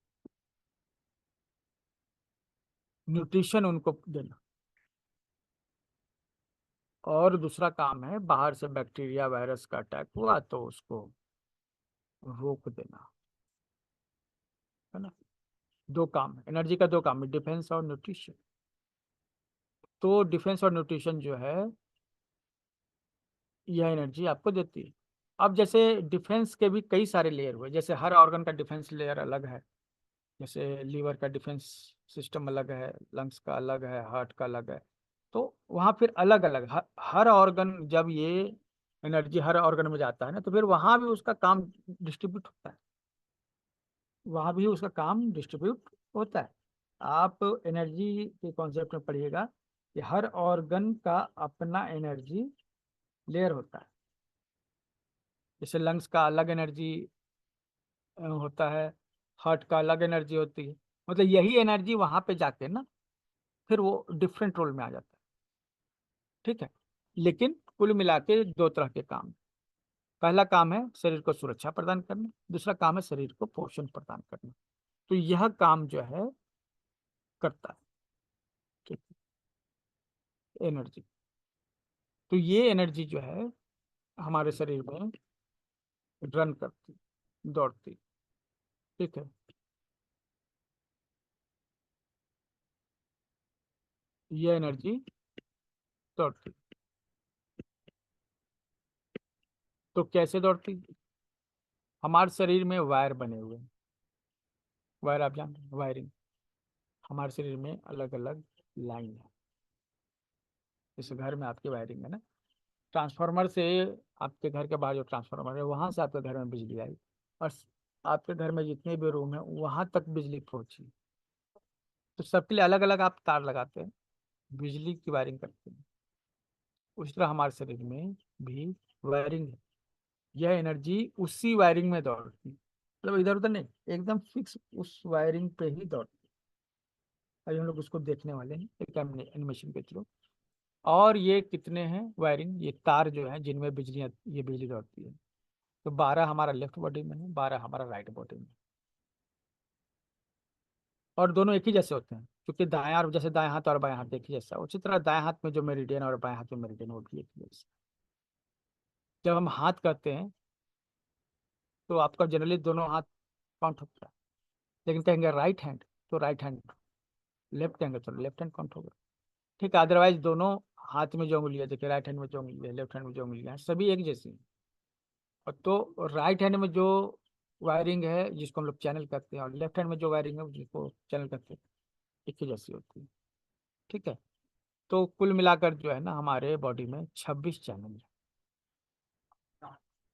न्यूट्रिशन उनको देना। और दूसरा काम है बाहर से बैक्टीरिया वायरस का अटैक हुआ तो उसको रोक देना, है ना। दो काम है एनर्जी का, दो काम है, डिफेंस और न्यूट्रिशन। तो डिफेंस और न्यूट्रिशन जो है यह एनर्जी आपको देती है। अब जैसे डिफेंस के भी कई सारे लेयर हुए, जैसे हर ऑर्गन का डिफेंस लेयर अलग है। जैसे लीवर का डिफेंस सिस्टम अलग है, लंग्स का अलग है, हार्ट का अलग है। तो वहाँ फिर अलग अलग हर ऑर्गन, जब ये एनर्जी हर ऑर्गन में जाता है ना, तो फिर वहाँ भी उसका काम डिस्ट्रीब्यूट होता है। वहाँ भी उसका काम डिस्ट्रीब्यूट होता है। आप एनर्जी के कॉन्सेप्ट में पढ़िएगा कि हर ऑर्गन का अपना एनर्जी लेयर होता है। जैसे लंग्स का अलग एनर्जी होता है, हार्ट का अलग एनर्जी होती है। मतलब यही एनर्जी वहां पे जाके ना फिर वो डिफरेंट रोल में आ जाता है। ठीक है। लेकिन कुल मिला के दो तरह के काम। पहला काम है शरीर को सुरक्षा प्रदान करना, दूसरा काम है शरीर को पोषण प्रदान करना। तो यह काम जो है करता है। ठीक है, एनर्जी। तो ये एनर्जी जो है हमारे शरीर में रन करती, दौड़ती। ठीक है। ये एनर्जी दौड़ती। तो कैसे दौड़ती? हमारे शरीर में वायर बने हुए हैं। वायर आप जानते हैं, वायरिंग। हमारे शरीर में अलग अलग लाइन है। जैसे घर में आपकी वायरिंग है ना, ट्रांसफार्मर से आपके घर के बाहर जो ट्रांसफार्मर है वहां से आपके घर में बिजली आई, और आपके घर में जितने भी रूम है वहां तक बिजली पहुंची। तो सबके लिए अलग अलग आप तार लगाते हैं, बिजली की वायरिंग करते हैं। उस तरह हमारे शरीर में भी वायरिंग है। यह एनर्जी उसी वायरिंग में दौड़ती है, मतलब इधर उधर नहीं, एकदम फिक्स उस वायरिंग पे ही दौड़ती है। अभी हम लोग उसको देखने वाले हैं एक एनिमेशन के थ्रू। और ये कितने हैं वायरिंग, ये तार जो है जिनमें ये बिजली दौड़ती है। तो 12 हमारा लेफ्ट बॉडी में है, 12 हमारा राइट बॉडी में। और दोनों एक ही जैसे होते हैं, क्योंकि दायां और जैसे दाएं हाथ और बाएं हाथ एक ही जैसा, उसी तरह दाएं हाथ में जो मेरिडियन और बाएं हाथ में मेरिडियन वो भी एक ही जैसा। जब हम हाथ करते हैं तो आपका जनरली दोनों हाथ काउंट होता है। लेकिन कहेंगे राइट हैंड तो राइट हैंड, लेफ्ट कहेंगे तो लेफ्ट हैंड काउंट होगा। ठीक है। अदरवाइज दोनों हाथ में जो उंगलियां देखिए, राइट हैंड में जो उंगली है, लेफ्ट हैंड में जो उंगलियां हैं, सभी एक जैसी हैं। और तो राइट हैंड में जो वायरिंग है जिसको हम लोग चैनल करते हैं, और लेफ्ट हैंड में जो वायरिंग है जिसको चैनल करते हैं, एक ही जैसी होती है। ठीक है। तो कुल मिलाकर जो है ना हमारे बॉडी में 26 चैनल है।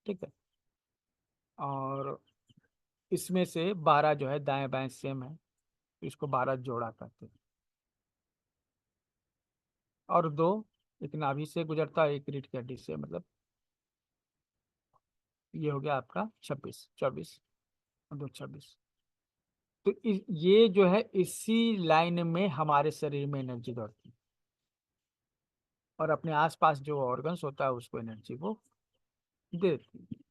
ठीक है। और इसमें से 12 जो है दाएं बाएं सेम है, तो इसको 12 जोड़ा करते हैं। और दो, एक नाभि से गुजरता है, एक रीढ़ की हड्डी से, मतलब ये हो गया आपका 26, 24 और दो 26। तो ये जो है इसी लाइन में हमारे शरीर में एनर्जी दौड़ती है, और अपने आसपास जो ऑर्गन्स होता है उसको एनर्जी वो दे देती है।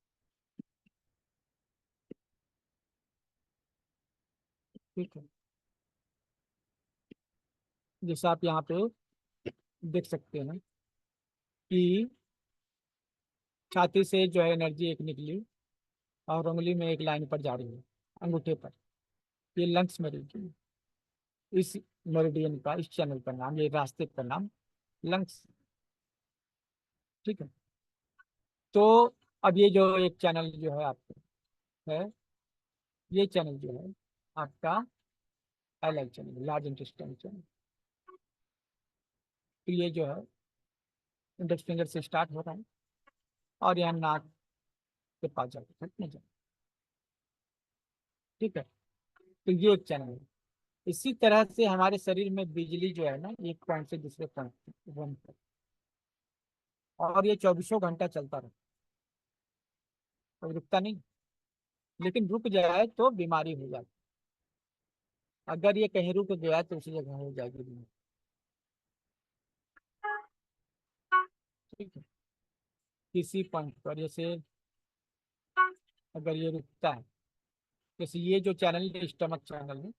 ठीक है। जैसे आप यहाँ पे देख सकते हैं कि छाती से जो है एनर्जी एक निकली और उंगली में एक लाइन पर जा रही है, अंगूठे पर। ये लंग्स मेरिडियन। इस मेरिडियन का, इस चैनल का नाम, ये रास्ते का नाम लंग्स। ठीक है। तो अब ये जो एक चैनल जो है आपका है, ये चैनल जो है आपका L channel, large intestine channel. तो ये जो है इंडेक्स फिंगर से स्टार्ट हो रहा है और यहाँ नाक के पास जाकर खत्म हो जाए। ठीक है। तो ये एक चैनल है। इसी तरह से हमारे शरीर में बिजली जो है ना एक पॉइंट से दूसरे पॉइंट रन कर, और ये 24 घंटा चलता रहता है, रुकता नहीं। लेकिन रुक जाए तो बीमारी हो जाती है। अगर ये कहीं रुक गया तो उसी जगह हो जाएगी बीमारी। ठीक है। किसी पॉइंट पर जैसे अगर ये रुकता है, जैसे ये जो चैनल है स्टमक चैनल है,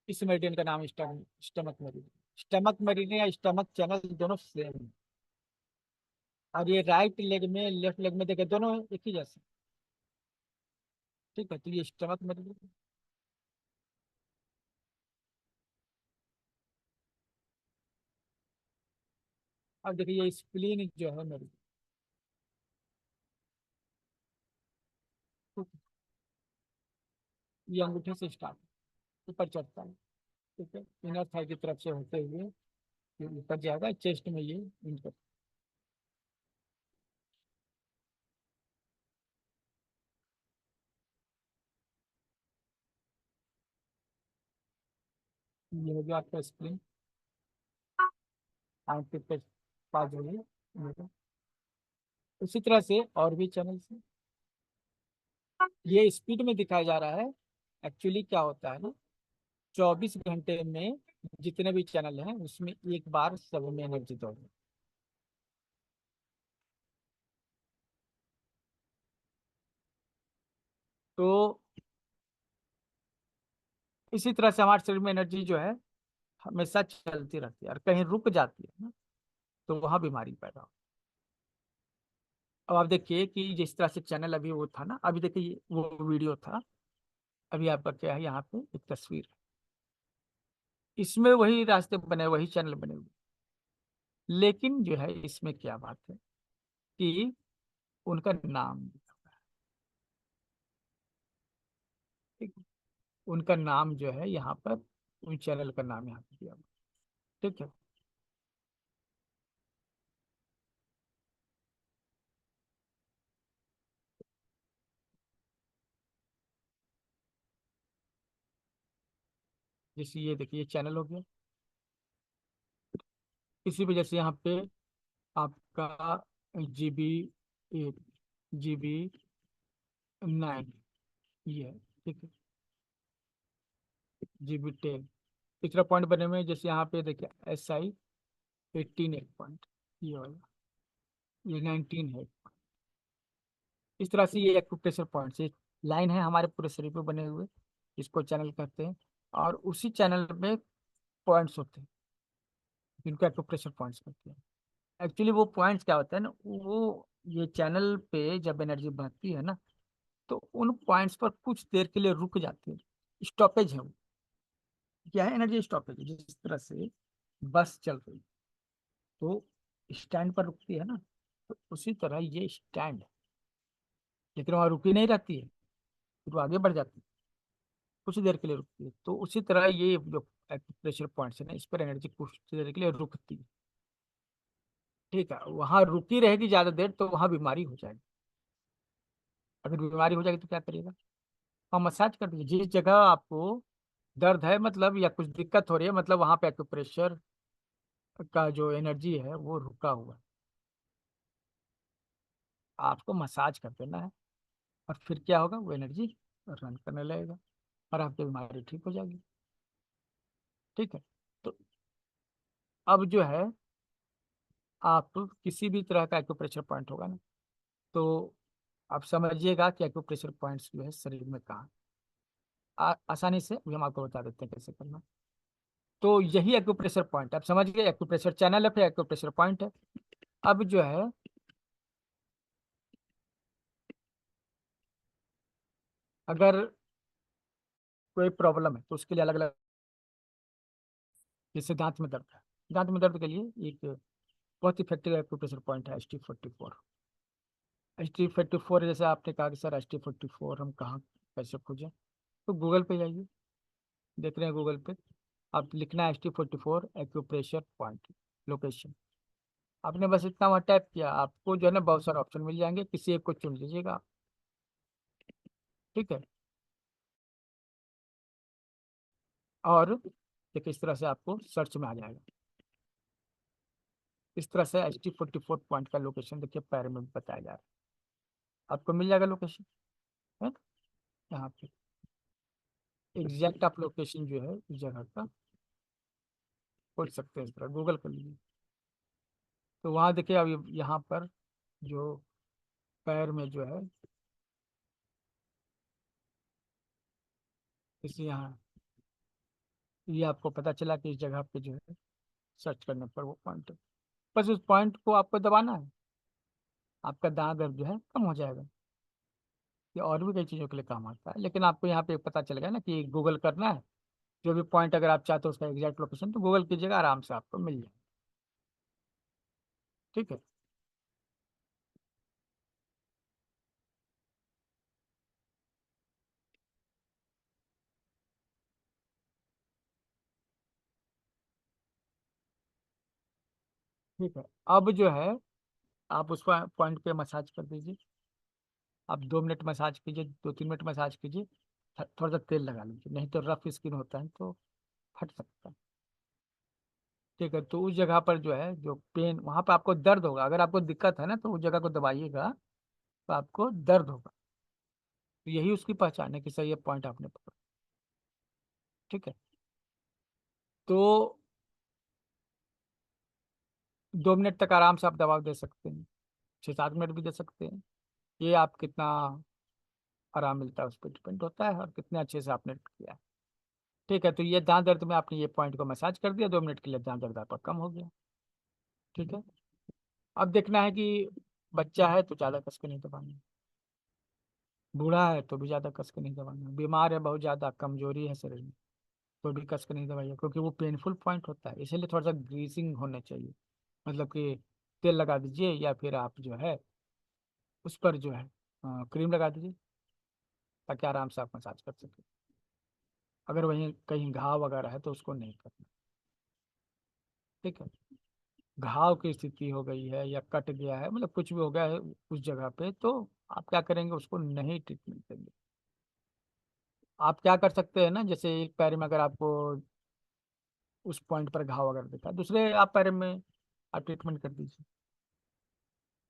इस मेरिडियन का नाम स्टमक मेरिडियन। स्टमक मेरिडियन या स्टमक चैनल दोनों सेम है। और ये राइट लेग में लेफ्ट लेग में देखे दोनों एक ही जैसे। ठीक है, तो ये स्टमक में देखिए। अब देखिए ये स्प्लीन जो है मेरी, ठीक है, ये अंगूठे से स्टार्ट ऊपर चढ़ता है। ठीक है, इनर थाई की तरफ से होते हुए ये ऊपर जाएगा चेस्ट में, ये इनकर। ये हो गया आपका स्प्लीन। आर्मपिट के पास जो है ये। उसी तरह से और भी चैनल से ये स्पीड में दिखाया जा रहा है। एक्चुअली क्या होता है ना, 24 घंटे में जितने भी चैनल हैं उसमें एक बार सब में एनर्जी दौड़। तो इसी तरह से हमारे शरीर में एनर्जी जो है हमेशा चलती रहती है, और कहीं रुक जाती है ना तो वहां बीमारी पैदा हो। अब आप देखिए कि जिस तरह से चैनल अभी वो था ना, अभी देखिए वो वीडियो था, अभी आपका क्या है, यहाँ पे एक तस्वीर है, इसमें वही रास्ते बने, वही चैनल बने हुए। लेकिन जो है इसमें क्या बात है कि उनका नाम, ठीक है, उनका नाम जो है यहाँ पर, उन चैनल का नाम यहाँ पे दिया हुआ है। ठीक है, जैसे ये देखिए ये चैनल हो गया। इसी वजह से यहाँ पे आपका GB 8, GB 9 ये है। ठीक है, GB 10 तीसरा पॉइंट बने हुए हैं। जैसे यहाँ पे देखिए SI 18 एक पॉइंट, ये वाला, ये 19 है। इस तरह से ये एक्यूप्रेशर पॉइंट से लाइन है हमारे पूरे शरीर पे बने हुए, इसको चैनल कहते हैं। और उसी चैनल में पॉइंट्स होते हैं जिनको एक्यूप्रेशर पॉइंट्स कहते हैं। एक्चुअली वो पॉइंट्स क्या होता है ना, वो ये चैनल पे जब एनर्जी बढ़ती है ना तो उन पॉइंट्स पर कुछ देर के लिए रुक जाती है, स्टॉपेज है वो। क्या है, एनर्जी स्टॉपेज। जिस तरह से बस चल रही तो स्टैंड पर रुकती है ना, तो उसी तरह ये स्टैंड है, लेकिन वहाँ रुकी नहीं रहती है, फिर वो आगे बढ़ जाती है, कुछ देर के लिए रुकती है। तो उसी तरह ये जो प्रेशर पॉइंट्स है ना, इस पर एनर्जी कुछ देर के लिए रुकती है। ठीक है, वहां रुकी रहेगी ज्यादा देर तो वहां बीमारी हो जाएगी। अगर बीमारी हो जाएगी तो क्या करिएगा, और मसाज कर दीजिए जिस जगह आपको दर्द है, मतलब या कुछ दिक्कत हो रही है, मतलब वहां पे एक्यूप्रेशर का जो एनर्जी है वो रुका हुआ है, आपको मसाज कर देना है। और फिर क्या होगा, वो एनर्जी रन करने लगेगा और आपकी बीमारी ठीक हो जाएगी। ठीक है, तो अब जो है आप किसी भी तरह का एक्यूप्रेशर पॉइंट होगा ना, तो आप समझिएगा कि एक्यूप्रेशर पॉइंट्स जो है शरीर में कहाँ। आसानी से भी हम आपको बता देते हैं कैसे करना। तो यही एक्यूप्रेशर पॉइंट आप समझ गए, एक्यूप्रेशर चैनल है फिर एक्यूप्रेशर पॉइंट है। अब जो है अगर कोई प्रॉब्लम है तो उसके लिए अलग अलग, जैसे दांत में दर्द है, दांत में दर्द के लिए एक बहुत इफेक्टिव एक्यूप्रेशर पॉइंट है ST44। ST44, जैसे आपने कहा कि सर ST44 हम कहाँ कैसे खोजें, तो गूगल पे जाइए, देख रहे हैं गूगल पे, आप लिखना है ST44 एक्यूप्रेशर पॉइंट लोकेशन। आपने बस इतना वहाँ टाइप किया, आपको जो है ना बहुत सारे ऑप्शन मिल जाएंगे, किसी एक को चुन लीजिएगा। ठीक है, और देखिए इस तरह से आपको सर्च में आ जाएगा। इस तरह से ST44 पॉइंट का लोकेशन देखिए पैर में बताया जा रहा है, आपको मिल जाएगा लोकेशन है ना? यहाँ पे एग्जैक्ट आप लोकेशन जो है इस जगह का खोज सकते हैं, इस तरह गूगल कर लीजिए। तो वहाँ देखिए अब यहाँ पर जो पैर में जो है, इस यहाँ ये आपको पता चला कि इस जगह पे जो है सर्च करने पर वो पॉइंट है, बस उस पॉइंट को आपको दबाना है। आपका दांत दर्द जो है कम हो जाएगा। ये और भी कई चीज़ों के लिए काम आता है, लेकिन आपको यहाँ पे पता चल गया ना कि गूगल करना है। जो भी पॉइंट अगर आप चाहते हो उसका एग्जैक्ट लोकेशन, तो गूगल कीजिएगा, आराम से आपको मिल जाए। ठीक है। ठीक है, अब जो है आप उस पॉइंट पे मसाज कर दीजिए। आप 2 मिनट मसाज कीजिए, 2-3 मिनट मसाज कीजिए। थोड़ा सा तेल लगा लीजिए, नहीं तो रफ स्किन होता है तो फट सकता है। ठीक है, तो उस जगह पर जो है, जो पेन वहाँ पर आपको दर्द होगा, अगर आपको दिक्कत है ना तो उस जगह को दबाइएगा तो आपको दर्द होगा। तो यही उसकी पहचान है कि सही ये पॉइंट आपने पकड़ा। ठीक है, तो 2 मिनट तक आराम से आप दबाव दे सकते हैं, 6-7 मिनट भी दे सकते हैं। ये आप कितना आराम मिलता है उस पर डिपेंड होता है, और कितने अच्छे से आपने किया है। ठीक है, तो ये दांत दर्द में आपने ये पॉइंट को मसाज कर दिया, 2 मिनट के लिए दांत दर्द आपका कम हो गया। ठीक है, अब देखना है कि बच्चा है तो ज़्यादा कस के नहीं दबाना, बूढ़ा है तो भी ज़्यादा कस के नहीं दबाना, बीमार है बहुत ज़्यादा, कमजोरी है शरीर में, तो भी कस के नहीं दबाइए, क्योंकि वो पेनफुल पॉइंट होता है। इसलिए थोड़ा सा ग्रीसिंग होना चाहिए, मतलब कि तेल लगा दीजिए, या फिर आप जो है उस पर जो है क्रीम लगा दीजिए, ताकि आराम से आप मसाज कर सकें। अगर वहीं कहीं घाव वगैरह है तो उसको नहीं करना। ठीक है, घाव की स्थिति हो गई है या कट गया है, मतलब कुछ भी हो गया है उस जगह पे, तो आप क्या करेंगे, उसको नहीं ट्रीटमेंट देंगे। आप क्या कर सकते हैं ना, जैसे एक पैर में अगर आपको उस पॉइंट पर घाव अगर दिखा, दूसरे आप पैर में आप ट्रीटमेंट कर दीजिए।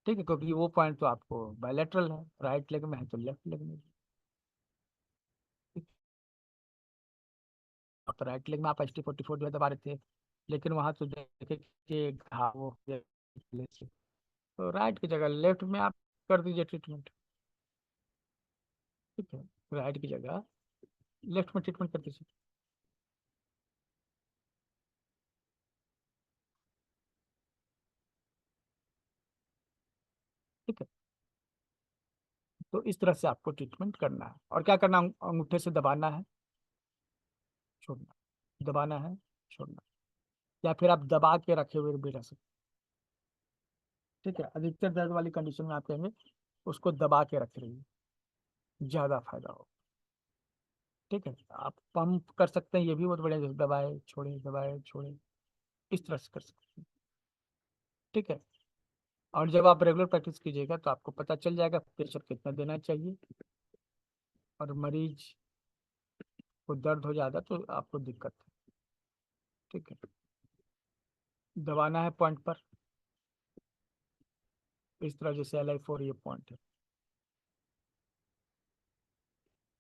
ठीक है, क्योंकि वो पॉइंट तो आपको बायलेटरल है, राइट लेग में है तो लेफ्ट लेग में। ठीक, अब तो राइट लेग में आप ST44 जो है दबा रहे थे, लेकिन वहां तो देखे कि घाव हो गया, तो राइट की जगह लेफ्ट में आप कर दीजिए ट्रीटमेंट। ठीक है, राइट की जगह लेफ्ट में ट्रीटमेंट कर दीजिए। ठीक है, तो इस तरह से आपको ट्रीटमेंट करना है, और क्या करना, अंगूठे से दबाना है, छोड़ना, दबाना है, छोड़ना, या फिर आप दबा के रखे हुए भी रह सकते। ठीक है, अधिकतर दर्द वाली कंडीशन में आप कहेंगे उसको दबा के रख रही ज्यादा फायदा हो। ठीक है, आप पंप कर सकते हैं, ये भी बहुत बढ़िया, जैसे दबाए छोड़े दबाए छोड़े, इस तरह से कर सकते हैं। ठीक है, और जब आप रेगुलर प्रैक्टिस कीजिएगा तो आपको पता चल जाएगा प्रेशर कितना देना चाहिए, और मरीज को दर्द हो जाता तो आपको दिक्कत है। ठीक है, दबाना है पॉइंट पर, इस तरह जैसे LI4 ये पॉइंट है,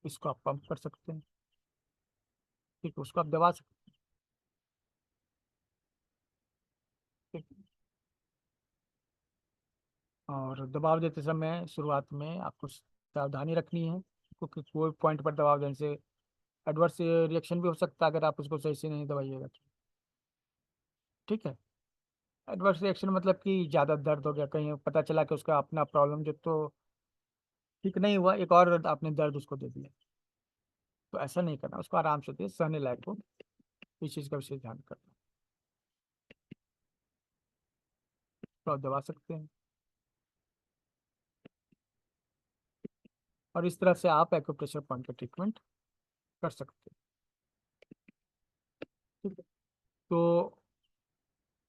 इसको आप पंप कर सकते हैं। ठीक है, उसको आप दबा सकते हैं। ठीक, और दबाव देते समय शुरुआत में आपको सावधानी रखनी है, क्योंकि कोई पॉइंट पर दबाव देने से एडवर्स रिएक्शन भी हो सकता है अगर आप उसको सही से नहीं दबाइएगा तो। ठीक है, एडवर्स रिएक्शन मतलब कि ज़्यादा दर्द हो गया, कहीं पता चला कि उसका अपना प्रॉब्लम जो तो ठीक नहीं हुआ, एक और आपने दर्द उसको दे दिया, तो ऐसा नहीं करना, उसको आराम से दे, सहने लायक हो, इस चीज़ का विशेष ध्यान करना। तो आप दबा सकते हैं, और इस तरह से आप एक्यूप्रेशर पॉइंट का ट्रीटमेंट कर सकते हैं। ठीक है, तो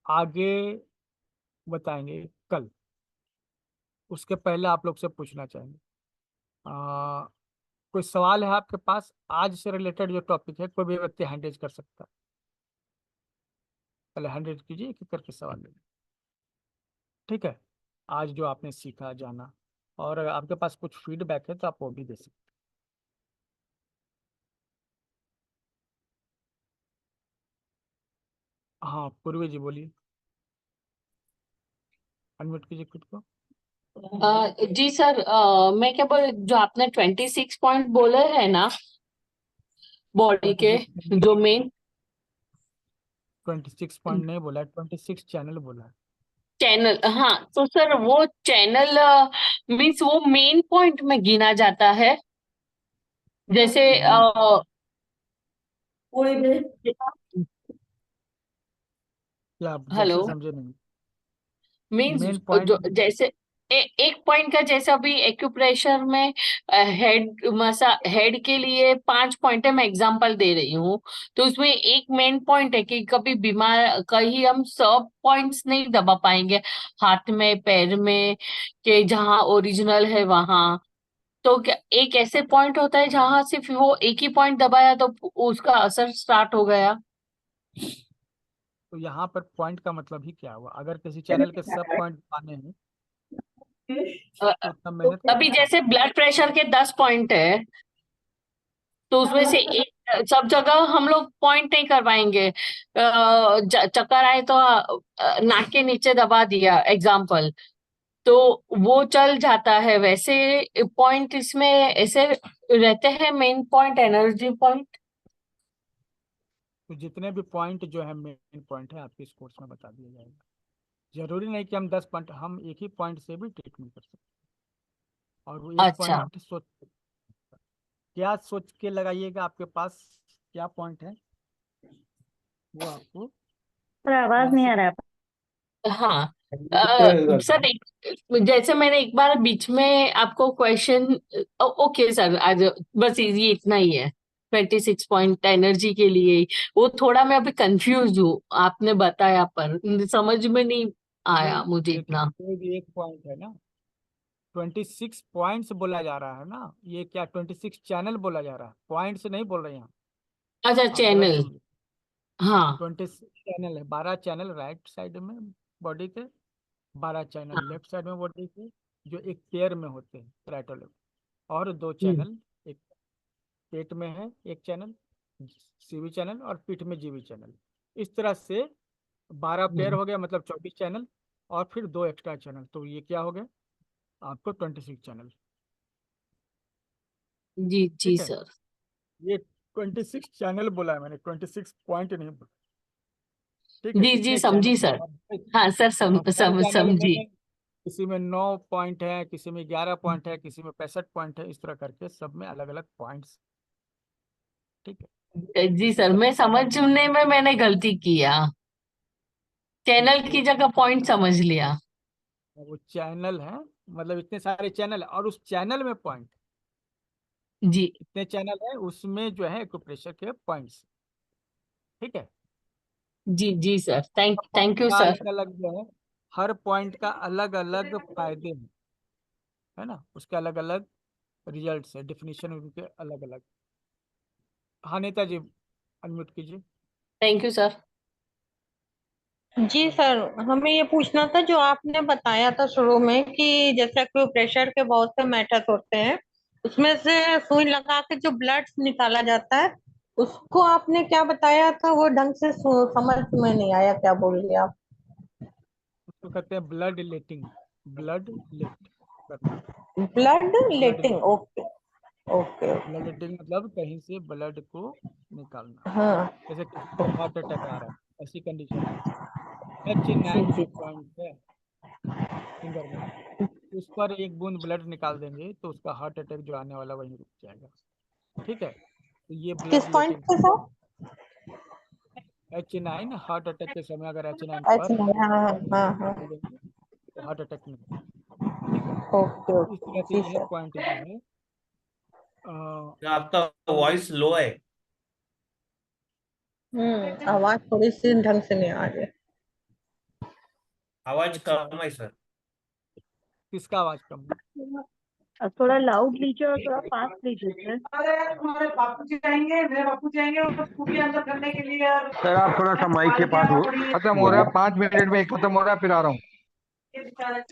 आगे बताएंगे कल, उसके पहले आप लोग से पूछना चाहेंगे, आ, कोई सवाल है आपके पास आज से रिलेटेड, जो टॉपिक है, कोई भी व्यक्ति हैंड रेज कर सकता है। पहले हैंड रेज कीजिए, एक एक करके सवाल लेंगे। ठीक है, आज जो आपने सीखा जाना, और अगर आपके पास कुछ फीडबैक है तो आप वो भी दे सकते हैं। हाँ, पूर्वी जी बोलिए, अनम्यूट कीजिए खुद को। जी सर, मैं क्या बोल, जो आपने 26 पॉइंट बोले है ना बॉडी ट्वेंटी के, सिक्स जो मेन 26 पॉइंट नहीं बोला है, 26 चैनल बोला है। चैनल, हाँ तो सर वो चैनल मीन्स वो मेन पॉइंट में गिना जाता है। जैसे क्या आप हेलो, जैसे समझे नहीं? Means main point. जो जैसे एक पॉइंट का, जैसे अभी एक्यूप्रेशर में हेड के लिए 5 पॉइंट है, मैं एग्जांपल दे रही हूँ। तो उसमें एक मेन पॉइंट है कि कभी बीमार कहीं हम सब पॉइंट्स नहीं दबा पाएंगे, हाथ में पैर में, कि जहाँ ओरिजिनल है वहां। तो क्या एक ऐसे पॉइंट होता है जहां सिर्फ वो एक ही पॉइंट दबाया तो उसका असर स्टार्ट हो गया? तो यहाँ पर पॉइंट का मतलब ही क्या हुआ? अगर किसी चैनल के सब पॉइंट पाने हैं अ, तो उतना मेहनत अभी करना जैसे ब्लड प्रेशर के 10 पॉइंट है, तो उसमें से एक सब जगह हम लोग पॉइंट नहीं कर पाएंगे। चक्कर आए तो नाक के नीचे दबा दिया एग्जाम्पल, तो वो चल जाता है। वैसे पॉइंट इसमें ऐसे रहते हैं, मेन पॉइंट, एनर्जी पॉइंट। तो जितने भी पॉइंट जो है मेन पॉइंट है आपके इस कोर्स में बता दिया जाएगा। जरूरी नहीं कि हम 10 पॉइंट, हम एक ही पॉइंट से भी ट्रीटमेंट कर सकते हैं। और वो एक अच्छा, पॉइंट सोच, क्या सोच के लगाइएगा, आपके पास क्या पॉइंट है वो आपको पर आवाज यहाँ नहीं से। आ रहा है। हाँ। सर जैसे मैंने एक बार बीच में आपको क्वेश्चन, ओके सर, आज बस ये इतना ही है। 26 पॉइंट एनर्जी के लिए ही। वो थोड़ा मैं अभी कंफ्यूज हूँ, आपने बताया पर समझ में नहीं ये आया मुझे देखिए, इतना। कोई भी एक पॉइंट है ना, 26 पॉइंट्स बोला जा रहा है ना, ये क्या 26 चैनल बोला जा रहा है, पॉइंट्स नहीं बोल रहे हैं यहाँ। अच्छा, आप गलत चैनल। समझे। हाँ। 26 चैनल है, 12 चैनल राइट साइड में बॉडी के, 12 चैनल हाँ। लेफ्ट साइड में बॉडी के, जो एक पेयर में होते हैं राइट और लेफ्ट। और दो हम्म। चैनल, एक पेट में है एक चैनल, सीवी चैनल, और पीठ में जीवी चैनल। इस तरह से 12 पेयर हम्म। हो गया, मतलब 24 चैनल। और फिर दो एक्स्ट्रा चैनल, तो ये क्या हो गया आपको 26 चैनल। जी जी ठीक है, सर। ये 26 चैनल बोला है मैंने, 26 पॉइंट नहीं बोला। ठीक है, जी जी, इतने समझी चैनल। सर। हाँ सर, अब हर चैनल समझी। में किसी में 9 पॉइंट है, किसी में 11 पॉइंट है, किसी में 65 पॉइंट है, इस तरह करके सब में अलग अलग पॉइंट्स। ठीक है, जी इसके सर, सब मैं समझने में मैंने गलती किया, चैनल की तो जगह पॉइंट समझ लिया। वो चैनल है, मतलब इतने सारे चैनल है और उस चैनल में पॉइंट, जी इतने चैनल है उसमें जो है एक्यूप्रेशर के पॉइंट्स। ठीक है, जी जी सर, पॉइंट थैंक यू का सर। अलग अलग जो है, हर पॉइंट का अलग अलग फायदे हैं, है ना, उसके अलग अलग रिजल्ट्स है, डिफिनीशन उनके अलग अलग। हाँ नेताजी, अनम्यूट कीजिए। Thank you sir. जी सर, हमें ये पूछना था जो आपने बताया था शुरू में कि जैसे एक्यूप्रेशर के बहुत से मेथड होते हैं, उसमें से सुई लगा के जो ब्लड निकाला जाता है, उसको आपने क्या बताया था? वो ढंग से समझ में नहीं आया, क्या बोल रहे आप? उसको कहते हैं ब्लड लेटिंग, ब्लड लेट करना, blood blood letting, letting. Okay. Okay blood okay. Letting मतलब कहीं से ब्लड को निकालना। हाँ। जैसे किसी को हार्ट अटैक आ रहा है, ऐसी कंडीशन है, एच जी नाइन जो जी। पॉइंट है फिंगर में, उस पर एक बूंद ब्लड निकाल देंगे तो उसका हार्ट अटैक जो आने वाला वहीं रुक जाएगा। ठीक है, तो ये किस ब्लड पॉइंट लेटिंग। पे सर? H9 हार्ट अटैक के समय अगर H9 पर अच्छा, हाँ हाँ हाँ हाँ। निकाल देंगे तो हार्ट अटैक नहीं होगा। ठीक है, ओके इस ओके, तरह से जी यह सर। पॉइंट जो है अ, आपका वॉइस लो है। आवाज थोड़ी सी ढंग से नहीं आ रही है। आवाज अच्छा, कम है सर। किसका आवाज कम है? अब थोड़ा लाउड लीजिए और थोड़ा फास्ट लीजिए सर। अरे तुम्हारे बापू जी आएंगे, मेरे बापू जी आएंगे और स्कूटी अंदर करने के लिए। और सर आप थोड़ा सा माइक के पास हो, खत्म हो रहा है, 5 मिनट में खत्म हो रहा है, फिर आ रहा हूँ। ये बेचारे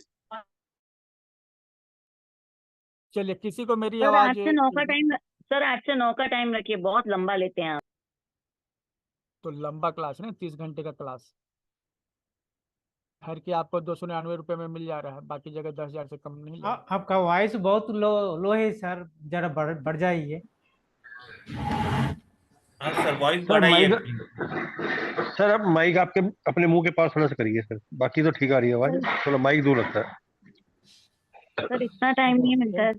चलिए, किसी को मेरी सर आवाज 8 से 9 का टाइम, सर 8 से 9 का टाइम रखिए, बहुत लंबा लेते हैं आप। तो लंबा क्लास है, 30 घंटे का क्लास। हर की आपको 299 रुपये में मिल जा रहा है, बाकी जगह 10,000 से कम नहीं लेंगे। आपका वॉइस बहुत लो लो है सर, जरा बढ़ बढ़ जाइए। हाँ सर, वॉइस सर बढ़ाइए माइक, अपनी। सर अब माइक आपके अपने मुंह के पास थोड़ा सा करिए सर, बाकी तो ठीक आ रही है आवाज, थोड़ा माइक दूर रखता है। सर इतना टाइम नहीं मिलता है।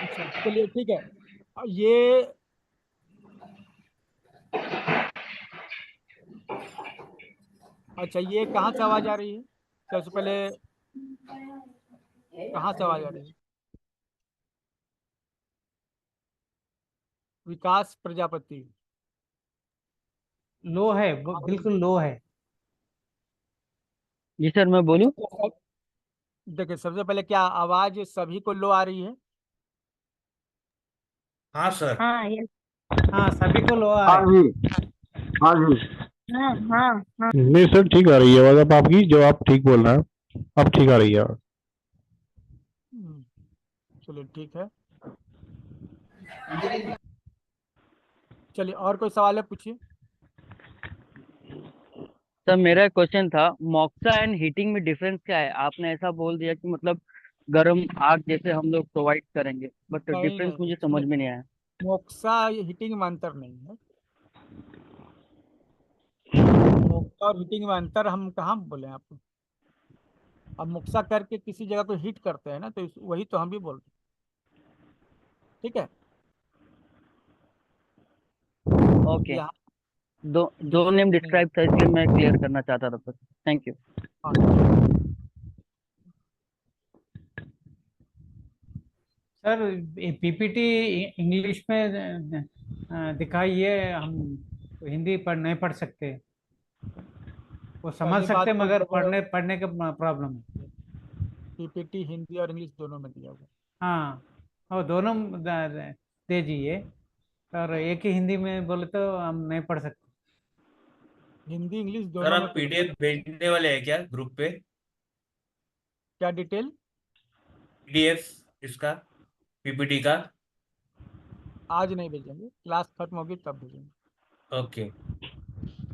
अच्छा चलिए ठीक है। ये अच्छा, ये कहाँ से आवाज आ रही है सबसे पहले? कहाँ से आवाज आ रही है? विकास प्रजापति। लो है, बिल्कुल लो है। जी सर, मैं बोलूं? देखिए सबसे पहले, क्या आवाज सभी को लो आ रही है? हाँ सर। हाँ ये हाँ, सभी को लो आ हाँ रहा है। जी, हाँ जी। हाँ हाँ हाँ। नहीं सर, ठीक आ रही है आवाज अब आपकी, जो आप ठीक बोल रहे हैं अब ठीक आ रही है आवाज। चलिए ठीक है। चलिए और कोई सवाल है, पूछिए। सर मेरा क्वेश्चन था, मॉक्सा एंड हीटिंग में डिफरेंस क्या है? आपने ऐसा बोल दिया कि मतलब गर्म आग जैसे हम लोग प्रोवाइड करेंगे, बट नहीं डिफरेंस नहीं, मुझे समझ इसमें में नहीं आया। मोक्सा हीटिंग में अंतर नहीं है। मोक्सा और हीटिंग में अंतर हम कहाँ बोले आपको? अब मोक्सा करके किसी जगह को हीट करते हैं ना, तो वही तो हम भी बोल रहे हैं। ठीक है। ओके। यहाँ दो दो डिफरेंस नेम नहीं है। डिस्क्राइब था, इसलिए मैं क्लियर करना चाहता था सर। Thank you. हाँ ठीक है। सर पीपीटी इंग्लिश में दिखाइए, हम हिंदी नहीं पढ़ सकते। वो समझ पहली सकते बात तो मगर जो पढ़ने का प्रॉब्लम है। पीपीटी हिंदी और इंग्लिश दोनों में दिया हुआ हाँ, वो दोनों दे दीजिए। और एक ही हिंदी में बोले तो हम नहीं पढ़ सकते। है। हिंदी इंग्लिश सर दोनों में आप पीपीटी। पीडीएफ भेजने वाले हैं क्या ग्रुप पे? क्या डिटेल? पीडीएफ इसका, पीपीटी का। आज नहीं भेजेंगे, क्लास खत्म होगी तब भेजेंगे। ओके।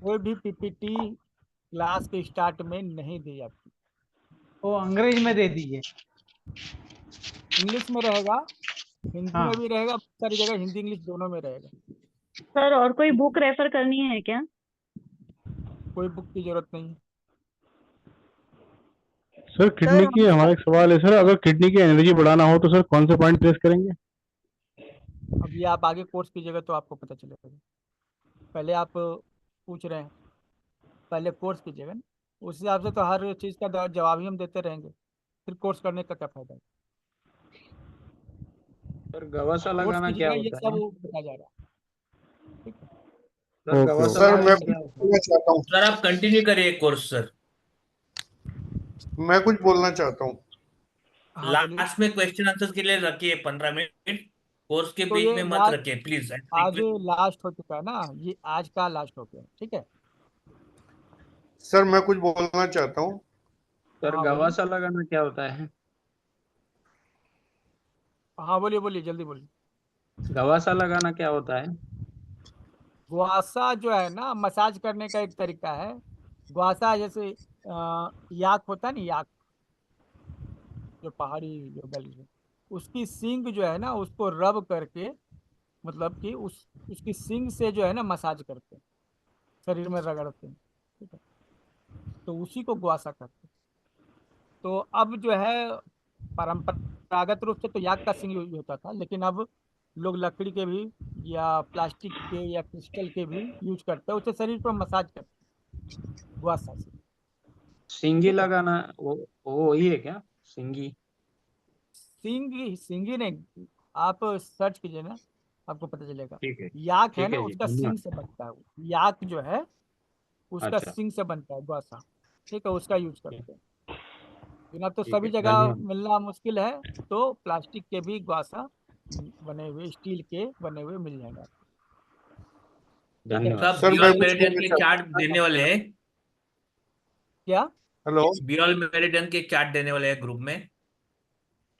कोई भी पीपीटी क्लास के स्टार्ट में नहीं दी जाती। वो अंग्रेज में दे दीजिए। इंग्लिश में रहेगा, हिंदी में हाँ, भी रहेगा, बहुत सारी जगह हिंदी इंग्लिश दोनों में रहेगा। सर और कोई बुक रेफर करनी है क्या? कोई बुक की जरूरत नहीं है। सर किडनी सर की हमारा एक सवाल है सर, अगर किडनी की एनर्जी बढ़ाना हो तो सर कौन से पॉइंट प्रेस करेंगे? अब ये आप आगे कोर्स कीजिएगा तो आपको पता चलेगा। पहले आप पूछ रहे हैं, पहले कोर्स कीजिएगा ना। उस हिसाब से तो हर चीज़ का जवाब ही हम देते रहेंगे, फिर कोर्स करने का क्या फायदा है? सर गवासा कोर्स लगाना क्या कीजिएगा, ये होता सब है? बताया जा रहा है। ठीक है। सर ओके गवासा ओके। सर मैं लगाना कुछ क्या होता है? बोलना चाहता हूँ। सर आप कंटिन्यू करिए कोर्स सर। मैं कुछ बोलना चाहता हूँ। हाँ बोलिए। लास्ट में क्वेश्चन आंसर के लिए रखिए 15 मिनट, कोर्स के तो बीच ये में मत रखिए प्लीज। आज लास्ट हो चुका है ना, ये आज का लास्ट हो गया, ठीक है। सर मैं कुछ बोलना चाहता हूँ। सर हाँ बोलिए। गवासा लगाना क्या होता है? हाँ बोलिए बोलिए, जल्दी बोलिए। गवासा लगाना क्या होता है? गुआसा जो है ना, मसाज करने का एक तरीका है। गुआसा जैसे याक होता है ना, याक जो पहाड़ी जो गली है, उसकी सींग जो है ना, उसको रब करके, मतलब कि उसकी सींग से जो है ना मसाज करते हैं, शरीर में रगड़ते हैं। ठीक है। तो उसी को गुआसा करते हैं। तो अब जो है, परंपरागत रूप से तो याक का सींग यूज होता था, लेकिन अब लोग लकड़ी के भी या प्लास्टिक के या क्रिस्टल के भी यूज करते हैं, उससे शरीर पर मसाज करते हैं गुआसा से। सिंगी ठीक है। लगाना, वो वही है क्या? सिंगी? सींगी सींगी नहीं, आप सर्च कीजिए ना, आपको पता चलेगा। ठीक है। याक है ठीक ना, है जी, उसका धन्यवाद। सींग से बनता है वो। याक जो है उसका अच्छा। सींग से बनता है गुआसा। ठीक है, उसका यूज करते हैं। लेकिन अब तो ठीक सभी है, जगह धन्यवाद। मिलना मुश्किल है, तो प्लास्टिक के भी गुआसा बने हुए, स्टील के बने हुए मिल जाएंगे आपको। ठीक है। तो धन्यवाद। आप सर मैं बियॉल कुछ मेरिडियन बोलना के चाहता चार्ट हूँ। देने वाले हैं? क्या? हेलो। बियॉल मेरिडियन के चार्ट देने वाले हैं ग्रुप में?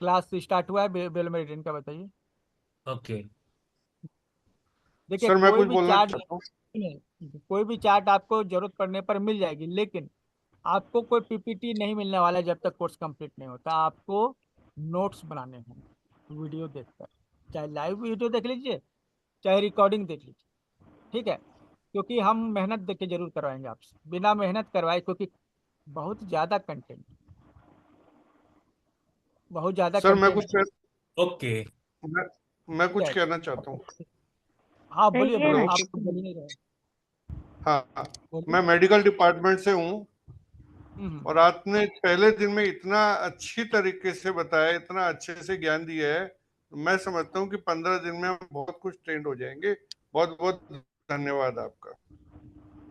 क्लास स्टार्ट हुआ है बेल मेरिडियन का, बताइए। ओके। देखिए सर मैं कोई कुछ भी बोलना चार्ट, चाहता हूँ। कोई भी चार्ट आपको जरूरत पड़ने पर मिल जाएगी, लेकिन आपको कोई पीपीटी नहीं मिलने वाला है जब तक कोर्स कंप्लीट नहीं होता। आपको नोट्स बनाने हैं वीडियो देखकर, चाहे लाइव वीडियो देख लीजिए चाहे रिकॉर्डिंग देख लीजिए, ठीक है, क्योंकि हम मेहनत देख के जरूर करवाएंगे आपसे, बिना मेहनत करवाए, क्योंकि बहुत ज़्यादा कंटेंट, बहुत ज़्यादा सर मैं कंटेंट। ओके। मैं कुछ कहना चाहता हूँ। हाँ बोलिए कहिए बोलिए, ना। आप बोल ही नहीं रहे। हाँ, बोलिए। मैं मेडिकल डिपार्टमेंट से हूँ हम्म। और आपने पहले दिन में इतना अच्छी तरीके से बताया, इतना अच्छे से ज्ञान दिया है, मैं समझता हूँ कि 15 दिन में हम बहुत कुछ ट्रेंड हो जाएंगे। बहुत बहुत धन्यवाद आपका।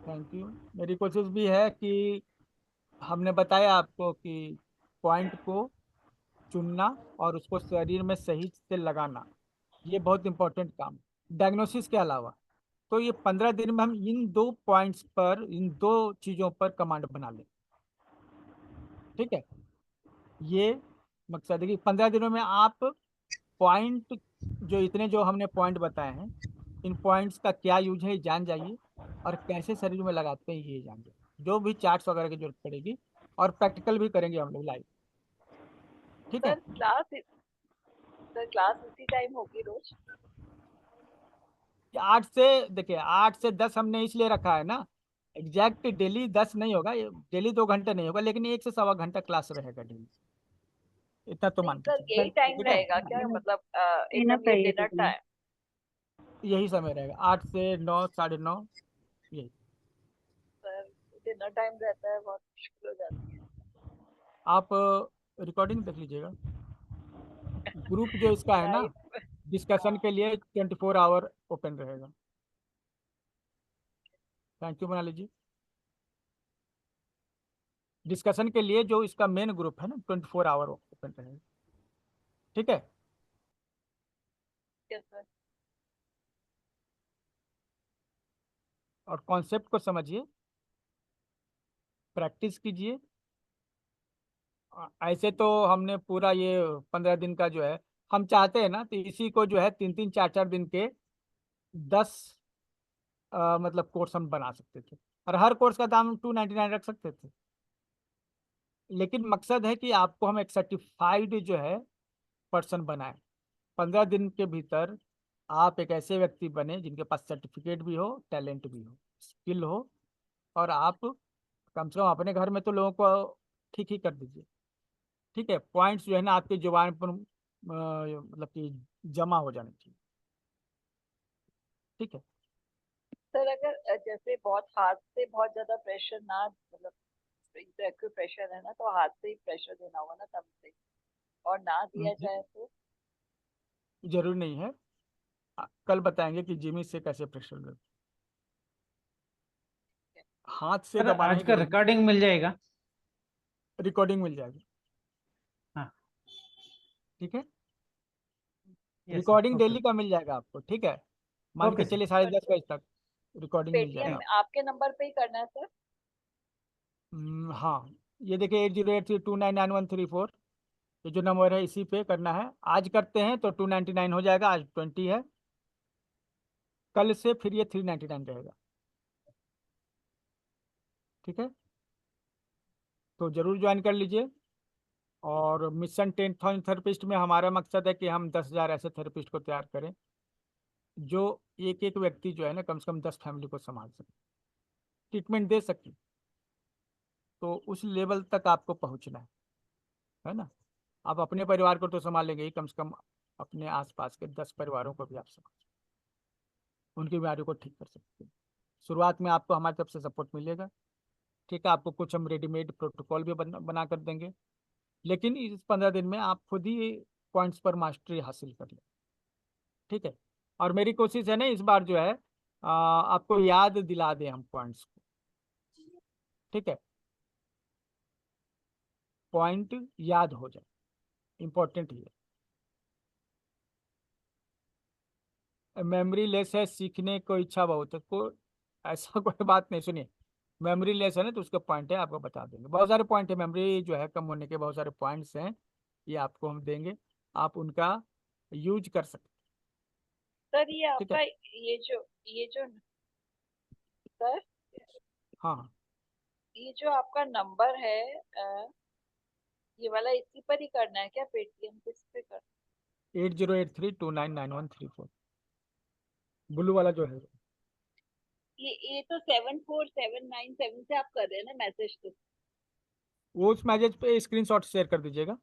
Thank you. मेरी कोशिश भी है कि हमने बताया आपको कि पॉइंट को चुनना और उसको शरीर में सही से लगाना, ये बहुत इंपॉर्टेंट काम, डायग्नोसिस के अलावा। तो ये 15 दिन में हम इन 2 पॉइंट्स पर, इन 2 चीज़ों पर कमांड बना लें, ठीक है। ये मकसद है कि 15 दिनों में आप पॉइंट, जो इतने जो हमने पॉइंट बताए हैं, इन पॉइंट्स का क्या यूज है ये जान जाइए, और कैसे शरीर में लगाते हैं ये जान जाइए। जो भी चार्ट्स वगैरह की जरूरत पड़ेगी, और प्रैक्टिकल भी करेंगे हम लोग लाइव, ठीक है। सर क्लास इसी टाइम होगी रोज? 8 से, देखिए 8 से 10 हमने इसलिए रखा है ना, एग्जैक्ट डेली 10 नहीं होगा, डेली 2 घंटे नहीं होगा, लेकिन 1 से सवा घंटा क्लास रहेगा डेली, इतना तो नहीं मान के सर, चलिए, यही टाइम ठीक है। रहेगा क्या? मतलब इनफ एकदम ये है ये डिनर कितना। टाइम? यही समय रहेगा, 8 से 9, 9:30, यही। सर डिनर टाइम रहता है, बहुत मुश्किल हो जाती है। आप रिकॉर्डिंग देख लीजिएगा, ग्रुप जो इसका है ना, लाइव। डिस्कशन के लिए 24 आवर ओपन रहेगा। Thank you Monali ji. Discussion के लिए जो इसका मेन ग्रुप है ना, 24 आवर ओपन रहेगा, ठीक है। Yes sir. और कॉन्सेप्ट को समझिए, प्रैक्टिस कीजिए। ऐसे तो हमने पूरा ये 15 दिन का जो है, हम चाहते हैं ना तो इसी को जो है 3-3, 4-4 दिन के 10 मतलब कोर्स हम बना सकते थे, और हर कोर्स का दाम 299 रख सकते थे। लेकिन मकसद है कि आपको हम एक सर्टिफाइड जो है पर्सन बनाए, 15 दिन के भीतर आप एक ऐसे व्यक्ति बने जिनके पास सर्टिफिकेट भी हो, टैलेंट भी हो, स्किल हो, और आप कम से कम अपने घर में तो लोगों को ठीक ही कर दीजिए, ठीक है। पॉइंट्स जो है ना आपकी जुबान पर मतलब कि जमा हो जाने चाहिए, ठीक है। सर अगर जैसे बहुत हाथ से बहुत ज्यादा प्रेशर ना, मतलब जो एक्यूप्रेशर है ना, तो हाथ से ही प्रेशर देना होगा ना तब से, और ना दिया जाए तो? जरूरी नहीं है, कल बताएंगे कि जिमी से कैसे प्रेशर दे, हाथ से सर दबाना आज ही का जरूरी, रिकॉर्डिंग मिल जाएगा? रिकॉर्डिंग मिल जाएगी, हाँ ठीक है। Yes sir, recording okay. Daily का मिल जाएगा आपको, ठीक है। मान के ओके सर। चलिए 10:30 बजे तक रिकॉर्डिंग मिल पेटीएम जाएगा। में आपके नंबर पे ही करना है सर? हाँ, ये देखिए 8083299134, ये जो नंबर है इसी पे करना है। आज करते हैं तो 299 हो जाएगा, आज 20 है, कल से फिर ये 399 रहेगा, ठीक है। तो जरूर ज्वाइन कर लीजिए। और मिशन 10,000 थेरेपिस्ट में हमारा मकसद है कि हम 10,000 ऐसे थेरेपिस्ट को तैयार करें जो एक एक व्यक्ति जो है ना कम से कम 10 फैमिली को संभाल सके, ट्रीटमेंट दे सके। तो उस लेवल तक आपको पहुंचना है ना। आप अपने परिवार को तो संभालेंगे ही, कम से कम अपने आसपास के 10 परिवारों को भी आप संभाल, उनकी बीमारी को ठीक कर सकते हैं। शुरुआत में आपको हमारी तरफ से सपोर्ट मिलेगा, ठीक है। आपको कुछ हम रेडीमेड प्रोटोकॉल भी बना कर देंगे, लेकिन इस 15 दिन में आप खुद ही पॉइंट्स पर मास्टरी हासिल कर लें, ठीक है। और मेरी कोशिश है ना इस बार जो है आपको याद दिला दें हम पॉइंट्स को, ठीक है। पॉइंट याद हो जाए, इंपॉर्टेंट ही है। मेमोरी लेस है, सीखने को इच्छा बहुत है, को ऐसा कोई बात नहीं। सुनिए, मेमोरी लेस है ना तो उसके पॉइंट है, आपको बता देंगे। बहुत सारे पॉइंट है, मेमोरी जो है कम होने के बहुत सारे पॉइंट्स हैं, ये आपको हम देंगे, आप उनका यूज कर सकते, सर ये ठीक है। आपका ये जो सर, हाँ हाँ, ये जो आपका नंबर है ये वाला इसी पर ही करना है क्या? पेटीएम किस पे करना 8083299134, ब्लू वाला जो है, ये तो 74797 से आप कर रहे हैं ना मैसेज? तो वो उस मैसेज पे स्क्रीनशॉट शेयर कर दीजिएगा,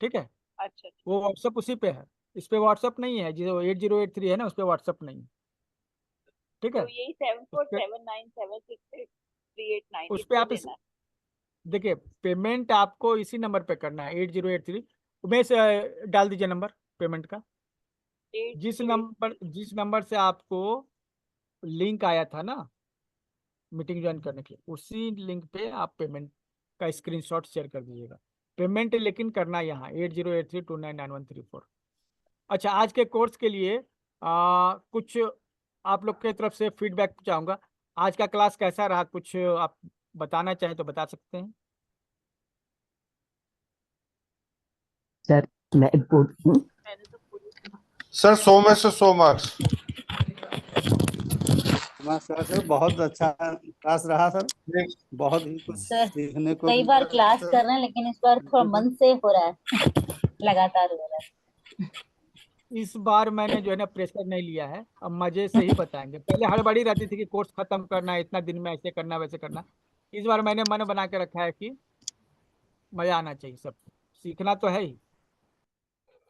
ठीक है। अच्छा, वो व्हाट्सअप उसी पे है, इस पे व्हाट्सअप नहीं है, जो 8083 है ना उस पे व्हाट्सअप नहीं है, ठीक है। तो यही 7479768389 उस इस पे पे आप देना है। देखिए, पेमेंट आपको इसी नंबर पे करना है 8083 में से डाल दीजिए नंबर पेमेंट का। जिस 8083 नंबर से आपको लिंक आया था ना मीटिंग ज्वाइन करने के लिए, उसी लिंक पे आप पेमेंट का स्क्रीनशॉट शेयर कर दीजिएगा। पेमेंट लेकिन करना यहाँ 8083299134। अच्छा, आज के कोर्स के लिए कुछ आप लोग की तरफ से फीडबैक चाहूँगा। आज का क्लास कैसा रहा, कुछ आप बताना चाहें तो बता सकते हैं। सर मैं बोल हूँ। मैंने तो पूरी सर 100 में से 100 मार्क्स। नमस्कार सर, बहुत अच्छा क्लास रहा सर, बहुत ही कुछ सर सीखने को कई बार मिला क्लास सर। कर रहे हैं लेकिन इस बार थोड़ा मन से हो रहा है, लगातार हो रहा है। इस बार मैंने जो है ना प्रेशर नहीं लिया है, अब मजे से ही बताएंगे। पहले हड़बड़ी रहती थी कि कोर्स खत्म करना है, इतना दिन में ऐसे करना वैसे करना। इस बार मैंने मन बना के रखा है कि मजा आना चाहिए, सब सीखना तो है ही,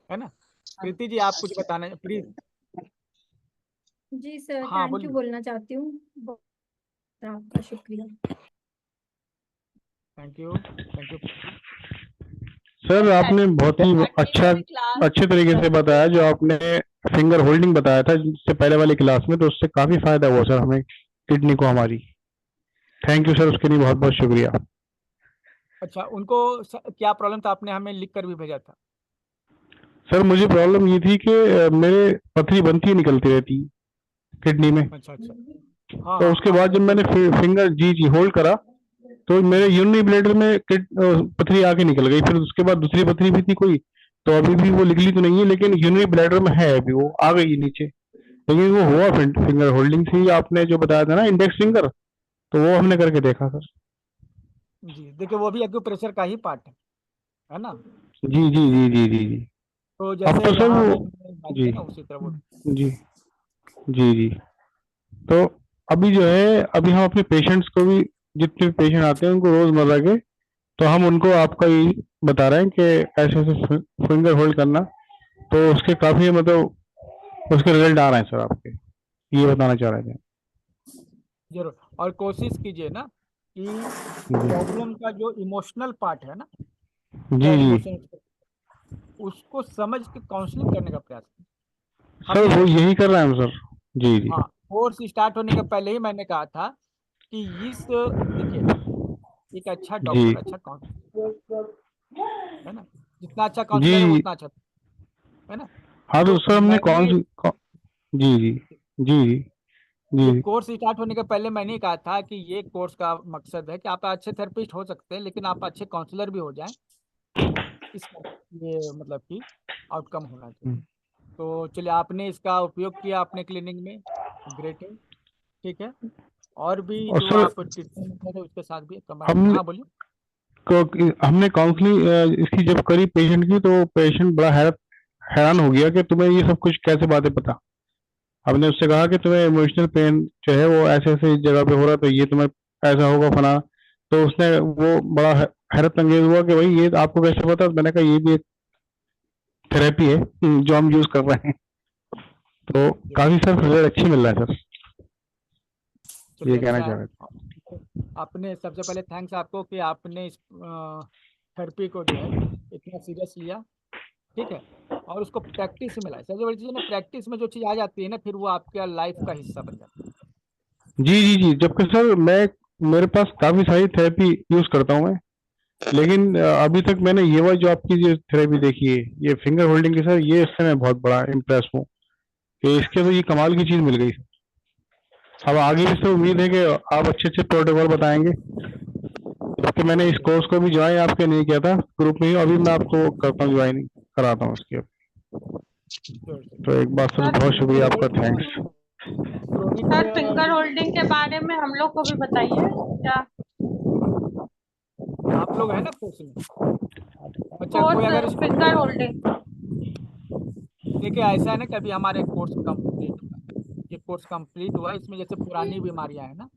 है ना। प्रीति जी आप कुछ बताना, प्लीज। जी सर, हाँ थैंक यू बोलिए। बोलना चाहती हूँ, आपका शुक्रिया। Thank you, thank you. Sir आपने बहुत ही अच्छे तरीके से बताया, जो आपने फिंगर होल्डिंग बताया था जिससे पहले वाली क्लास में, तो उससे काफी फायदा हुआ सर हमें, किडनी को हमारी। थैंक यू सर, उसके लिए बहुत बहुत शुक्रिया। अच्छा, उनको क्या प्रॉब्लम था, आपने हमें लिख कर भी भेजा था। सर मुझे प्रॉब्लम ये थी कि मेरे पथरी बनती है, निकलती रहती किडनी में। अच्छा अच्छा, हाँ तो हाँ उसके हाँ, बाद जब मैंने फिंगर जी होल्ड करा तो मेरे यूरिनरी ब्लैडर में पथरी आके निकल गई। फिर उसके बाद दूसरी पथरी भी थी कोई, तो अभी भी वो निकली तो नहीं है, लेकिन यूरिनरी ब्लैडर में है अभी, वो आ गई नीचे। लेकिन वो हुआ फिंगर होल्डिंग से ही, आपने जो बताया था ना इंडेक्स फिंगर, तो वो हमने करके देखा सर। जी देखिए, वो भी एक्यूप्रेशर का ही पार्ट है ना। जी जी जी जी जी जी। तो अब जैसे तो सर यहाँ वो हमें जी ना उसी तरह वो। जी जी जी। तो अभी जो है, अभी हम अपने पेशेंट्स को भी, जितने पेशेंट आते हैं उनको रोजमर्रा के, तो हम उनको आपका ये बता रहे हैं कि ऐसे ऐसे फिंगर होल्ड करना, तो उसके काफी मतलब उसके रिजल्ट आ रहे हैं सर आपके, ये बताना चाह रहे थे। जरूर, और कोशिश कीजिए ना कि प्रॉब्लम का जो इमोशनल पार्ट है ना, जी जी इमोशन, उसको समझ के काउंसलिंग करने का प्रयास कीजिए। सर, वो हमने यही कर रहे हैं हम सर। जी जी हाँ, कोर्स स्टार्ट होने के पहले ही मैंने कहा था कि इस देखिए, एक अच्छा जी डॉक्टर, अच्छा काउंसलर है ना, जितना अच्छा जी काउंसलर है उतना अच्छा है ना। हाँ, तो तो सर हमने मैंने जी जी जी जी ये जी कोर्स स्टार्ट होने के पहले मैंने ही कहा था कि ये कोर्स का मकसद है कि आप अच्छे थेरेपिस्ट हो सकते हैं, लेकिन आप अच्छे काउंसलर भी हो जाएं, इसका ये मतलब कि आउटकम होना चाहिए। तो चलिए, आपने इसका उपयोग किया अपने क्लिनिक में, ग्रेट है, ठीक है। और भी और जो सर आप ट्रीटमेंट थे उसके साथ भी हमने हाँ बोलिए। हमने काउंसलिंग इसकी जब करी पेशेंट की, तो पेशेंट बड़ा हैरान हो गया कि तुम्हें ये सब कुछ कैसे बातें पता। हमने उससे कहा कि तुम्हें इमोशनल पेन जो है वो ऐसे ऐसे इस जगह पे हो रहा, तो ये तुम्हें ऐसा होगा फला। तो उसने वो बड़ा हैरत अंगेज हुआ कि भाई ये आपको कैसे पता। मैंने कहा ये भी एक थेरेपी है जो हम यूज कर रहे हैं। तो काफी सर रिजल्ट अच्छी मिल रहा है सर, चलिए ये कहना अच्छा चाह है। रहे थे। आपने सबसे पहले थैंक्स आपको कि आपने इस थेरेपी को जो है इतना सीरियस लिया, ठीक है, और उसको प्रैक्टिस में लाए। सबसे बड़ी चीज़ है ना, प्रैक्टिस में जो चीज़ आ जाती है ना, फिर वो आपका लाइफ का हिस्सा बन जाता है। जी जी जी। जबकि सर मेरे पास काफी सारी थेरेपी यूज करता हूँ मैं, लेकिन अभी तक मैंने ये वाली जो आपकी जो थेरेपी देखी है, ये फिंगर होल्डिंग की सर, ये इससे मैं बहुत बड़ा इम्प्रेस हूँ कि इसके तो ये कमाल की चीज मिल गई। अब आगे भी सर उम्मीद है कि आप अच्छे अच्छे प्रोटोकॉल बताएंगे, क्योंकि मैंने इस कोर्स को भी ज्वाइन आपके नहीं किया था ग्रुप में ही, अभी मैं आपको करता हूँ, ज्वाइन कराता हूँ उसके। तो एक बार सर बहुत शुक्रिया आपका, थैंक्स। सर फिंगर होल्डिंग के बारे में हम लोग को भी बताइए क्या। आप लोग है ना कोर्स में। अच्छा, कोई कोर्स अगर फिंगर होल्डिंग। देखिए ऐसा है ना कि अभी हमारे कोर्स कंप्लीट कोर्स कंप्लीट हुआ, इसमें जैसे पुरानी बीमारियां है ना,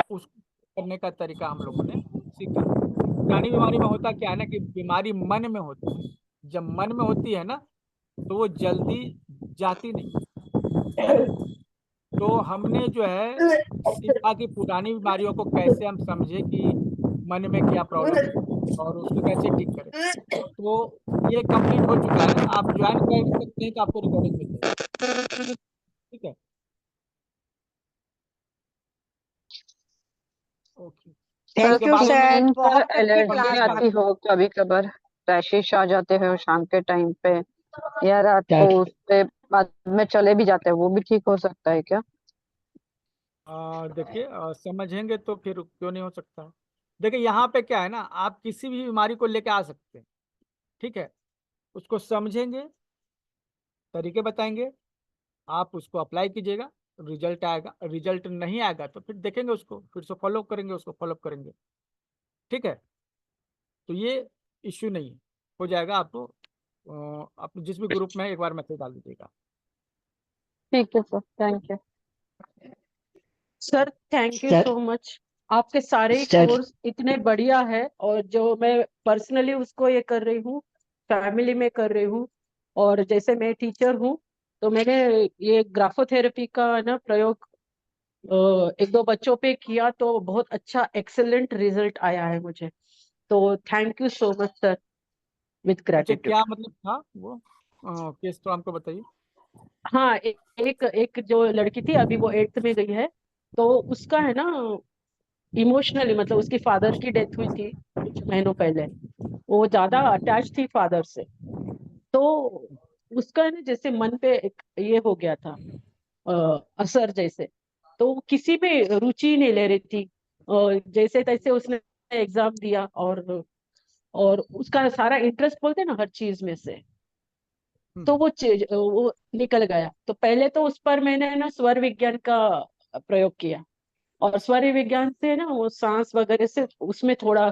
उसको करने का तरीका हम लोगों ने सीखा। पुरानी बीमारी में होता क्या है ना कि बीमारी मन में होती है, जब मन में होती है ना तो वो जल्दी जाती नहीं। तो हमने जो है सीखा कि पुरानी बीमारियों को कैसे हम समझे कि मन में क्या प्रॉब्लम है और उसको कैसे ठीक करें। तो ये कंप्लीट हो चुका है, आप ज्वाइन कर सकते हैं तो आपको रिकॉर्डिंग मिल जाएगी, ठीक है। ओके, सर थैंक यू बाद सर, स्किन पर बहुत अच्छी एलर्जी क्लास कंप्लीट आती हो, कभी कभार रैशेस आ जाते हैं शाम के टाइम पे या रात को, सर उस पे बाद में चले भी जाते हैं, वो भी ठीक हो सकता है क्या? देखिए समझेंगे तो फिर क्यों नहीं हो सकता है। देखिए यहाँ पे क्या है ना, आप किसी भी बीमारी को लेके आ सकते हैं, ठीक है। उसको समझेंगे, तरीके बताएंगे, आप उसको अप्लाई कीजिएगा, रिजल्ट आएगा, रिजल्ट नहीं आएगा तो फिर देखेंगे उसको, फिर से फॉलो करेंगे, उसको फॉलो करेंगे, ठीक है। तो ये इश्यू नहीं है, हो जाएगा आपको। आप जिस भी ग्रुप में है एक बार मैसेज डाल दीजिएगा। ठीक है sir, thank you. Sir thank you sir so much. आपके सारे सर कोर्स इतने बढ़िया है, और जो मैं पर्सनली उसको ये कर रही हूँ, फैमिली में कर रही हूँ। और जैसे मैं टीचर हूँ तो मैंने ये ग्राफोथेरेपी का ना प्रयोग एक दो बच्चों पे किया, तो बहुत अच्छा एक्सेलेंट रिजल्ट आया है मुझे। तो thank you so much sir, with अच्छा, ग्रेटिट्यूड। क्या मतलब था वो केस, तो हमको बताइए। हाँ, एक जो लड़की थी, अभी वो 8th में गई है। तो उसका है ना, इमोशनली मतलब उसके फादर की डेथ हुई थी कुछ महीनों पहले। वो ज्यादा अटैच थी फादर से। तो उसका है ना जैसे मन पे एक ये हो गया था, असर जैसे। तो वो किसी पे रुचि नहीं ले रही थी। जैसे तैसे उसने एग्जाम दिया, और उसका सारा इंटरेस्ट बोलते हैं ना हर चीज में से, तो वो निकल गया। तो पहले तो उस पर मैंने ना स्वर विज्ञान का प्रयोग किया, और स्वर विज्ञान से ना वो सांस वगैरह से उसमें थोड़ा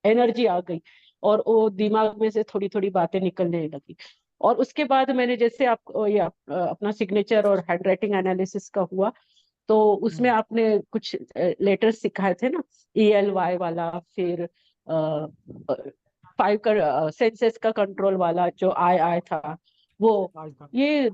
एनर्जी आ गई, और वो दिमाग में से थोड़ी थोड़ी बातें निकलने लगी। और उसके बाद मैंने जैसे अपना सिग्नेचर और हैंडराइटिंग एनालिसिस का हुआ, तो उसमें आपने कुछ लेटर्स सिखाए थे ना, ELY वाला, फिर 5 का सेंसेस का कंट्रोल वाला जो आई था वो, ये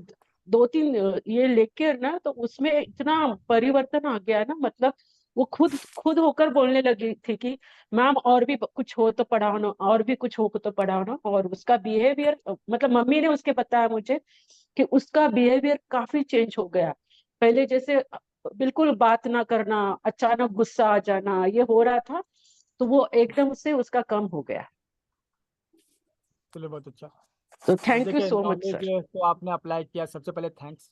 2-3 ये लेकर ना, तो उसमें इतना परिवर्तन आ गया ना। मतलब वो खुद खुद होकर बोलने लगी थी कि मैम और भी कुछ हो तो पढ़ाओ ना, और भी कुछ हो तो पढ़ाओ ना। और उसका बिहेवियर, मतलब मम्मी ने उसके बताया मुझे कि उसका बिहेवियर काफी चेंज हो गया। पहले जैसे बिल्कुल बात ना करना, अचानक गुस्सा आ जाना, ये हो रहा था। तो वो एकदम से उसका कम हो गया। चलिए बहुत अच्छा। तो थैंक यू देखिए सो मच नॉलेज सर। तो आपने अप्लाई किया, सबसे पहले थैंक्स।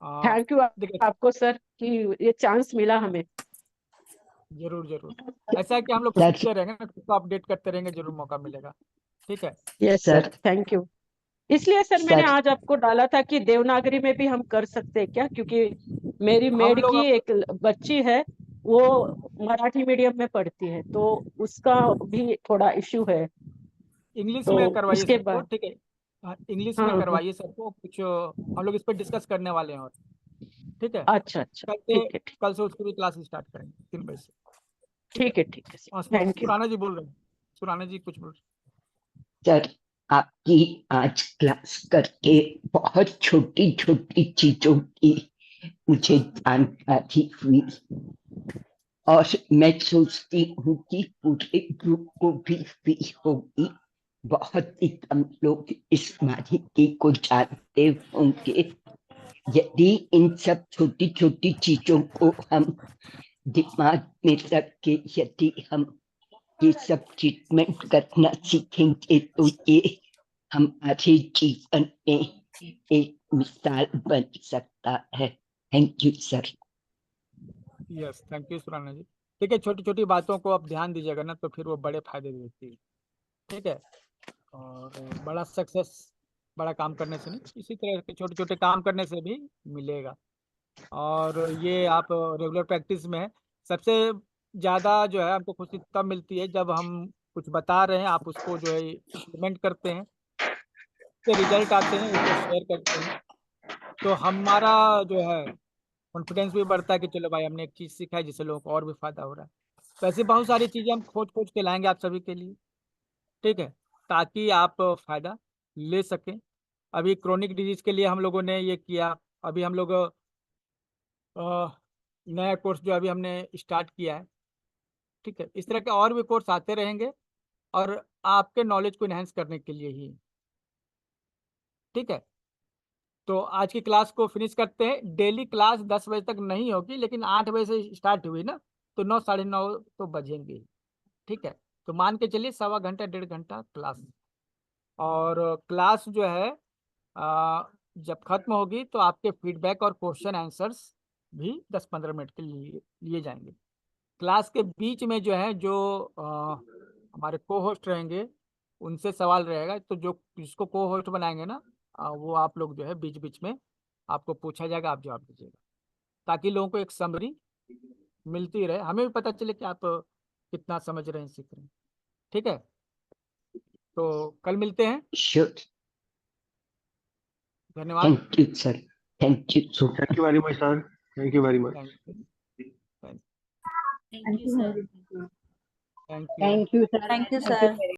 थैंक यू देखिए आपको सर कि ये चांस मिला हमें। जरूर जरूर, ऐसा है कि हम लोग सर सीखते रहेंगे ना, खुद को अपडेट करते रहेंगे, जरूर मौका मिलेगा, ठीक है। Yes sir, thank you. इसलिए सर मैंने सर आज आपको डाला था कि देवनागरी में भी हम कर सकते हैं क्या, क्योंकि मेरी हम मेड लोग की एक बच्ची है, वो मराठी मीडियम में पढ़ती है, तो उसका भी थोड़ा इश्यू है। इंग्लिश तो में करवाइए उसके सबको, बाद ठीक है। हाँ, इंग्लिश में हाँ हाँ, करवाइए सबको कुछ, हम लोग इस पर डिस्कस करने वाले हैं, और ठीक है। अच्छा अच्छा, ठीक है कल से उसकी भी क्लास स्टार्ट करेंगे 3 बजे से, ठीक है। ठीक है सर, हाँ, थैंक यू। सुराना जी बोल रहे हैं, सुराना जी कुछ बोल सर आपकी आज क्लास करके बहुत छोटी छोटी चीजों की मुझे जानकारी हुई, और मैं सोचती हूँ कि पूरे ग्रुप को भी हुई होगी। बहुत ही कम लोग इस माहिती को जानते होंगे। यदि इन सब छोटी छोटी चीजों को हम दिमाग में रख के यदि हम ये सब ट्रीटमेंट करना सीखेंगे तो ये हमारे जीवन में एक मिसाल बन सकता है। Thank you sir. Yes, thank you Surana ji. ठीक है, छोटी छोटी बातों को आप ध्यान दीजिएगा ना, तो फिर वो बड़े फायदे देती है, ठीक है। और बड़ा सक्सेस बड़ा काम करने से नहीं, इसी तरह के छोटे छोटे काम करने से भी मिलेगा। और ये आप रेगुलर प्रैक्टिस में है। सबसे ज़्यादा जो है हमको खुशी तब मिलती है जब हम कुछ बता रहे हैं, आप उसको जो है इम्प्लीमेंट करते हैं, उसके रिजल्ट आते हैं, उसको शेयर करते हैं, तो हमारा जो है कॉन्फिडेंस भी बढ़ता है कि चलो भाई हमने एक चीज़ सीखा है जिससे लोगों को और भी फायदा हो रहा है। तो ऐसी बहुत सारी चीज़ें हम खोज खोज के लाएंगे आप सभी के लिए, ठीक है, ताकि आप फायदा ले सकें। अभी क्रोनिक डिजीज के लिए हम लोगों ने ये किया, अभी हम लोग नया कोर्स जो अभी हमने स्टार्ट किया है, ठीक है, इस तरह के और भी कोर्स आते रहेंगे और आपके नॉलेज को इन्हेंस करने के लिए ही, ठीक है। तो आज की क्लास को फिनिश करते हैं। डेली क्लास 10 बजे तक नहीं होगी, लेकिन 8 बजे से स्टार्ट हुई ना, तो 9 साढ़े 9 तो बजेंगे, ठीक है। तो मान के चलिए 1.25 घंटा 1.5 घंटा क्लास। और क्लास जो है जब खत्म होगी तो आपके फीडबैक और क्वेश्चन आंसर्स भी 10-15 मिनट के लिए लिए जाएंगे। क्लास के बीच में जो है जो हमारे को होस्ट रहेंगे उनसे सवाल रहेगा, तो जो जिसको को होस्ट बनाएंगे ना वो आप लोग जो है बीच बीच में आपको पूछा जाएगा, आप जवाब दीजिएगा, ताकि लोगों को एक समरी मिलती रहे, हमें भी पता चले कि आप कितना समझ रहे हैं, सीख रहे हैं, ठीक है। तो कल मिलते हैं। श्योर। धन्यवाद। Thank you sir, thank you so much. Thank you very much sir, thank you very much. Thank you sir. Thank you. Thank you sir. Thank you thank you sir.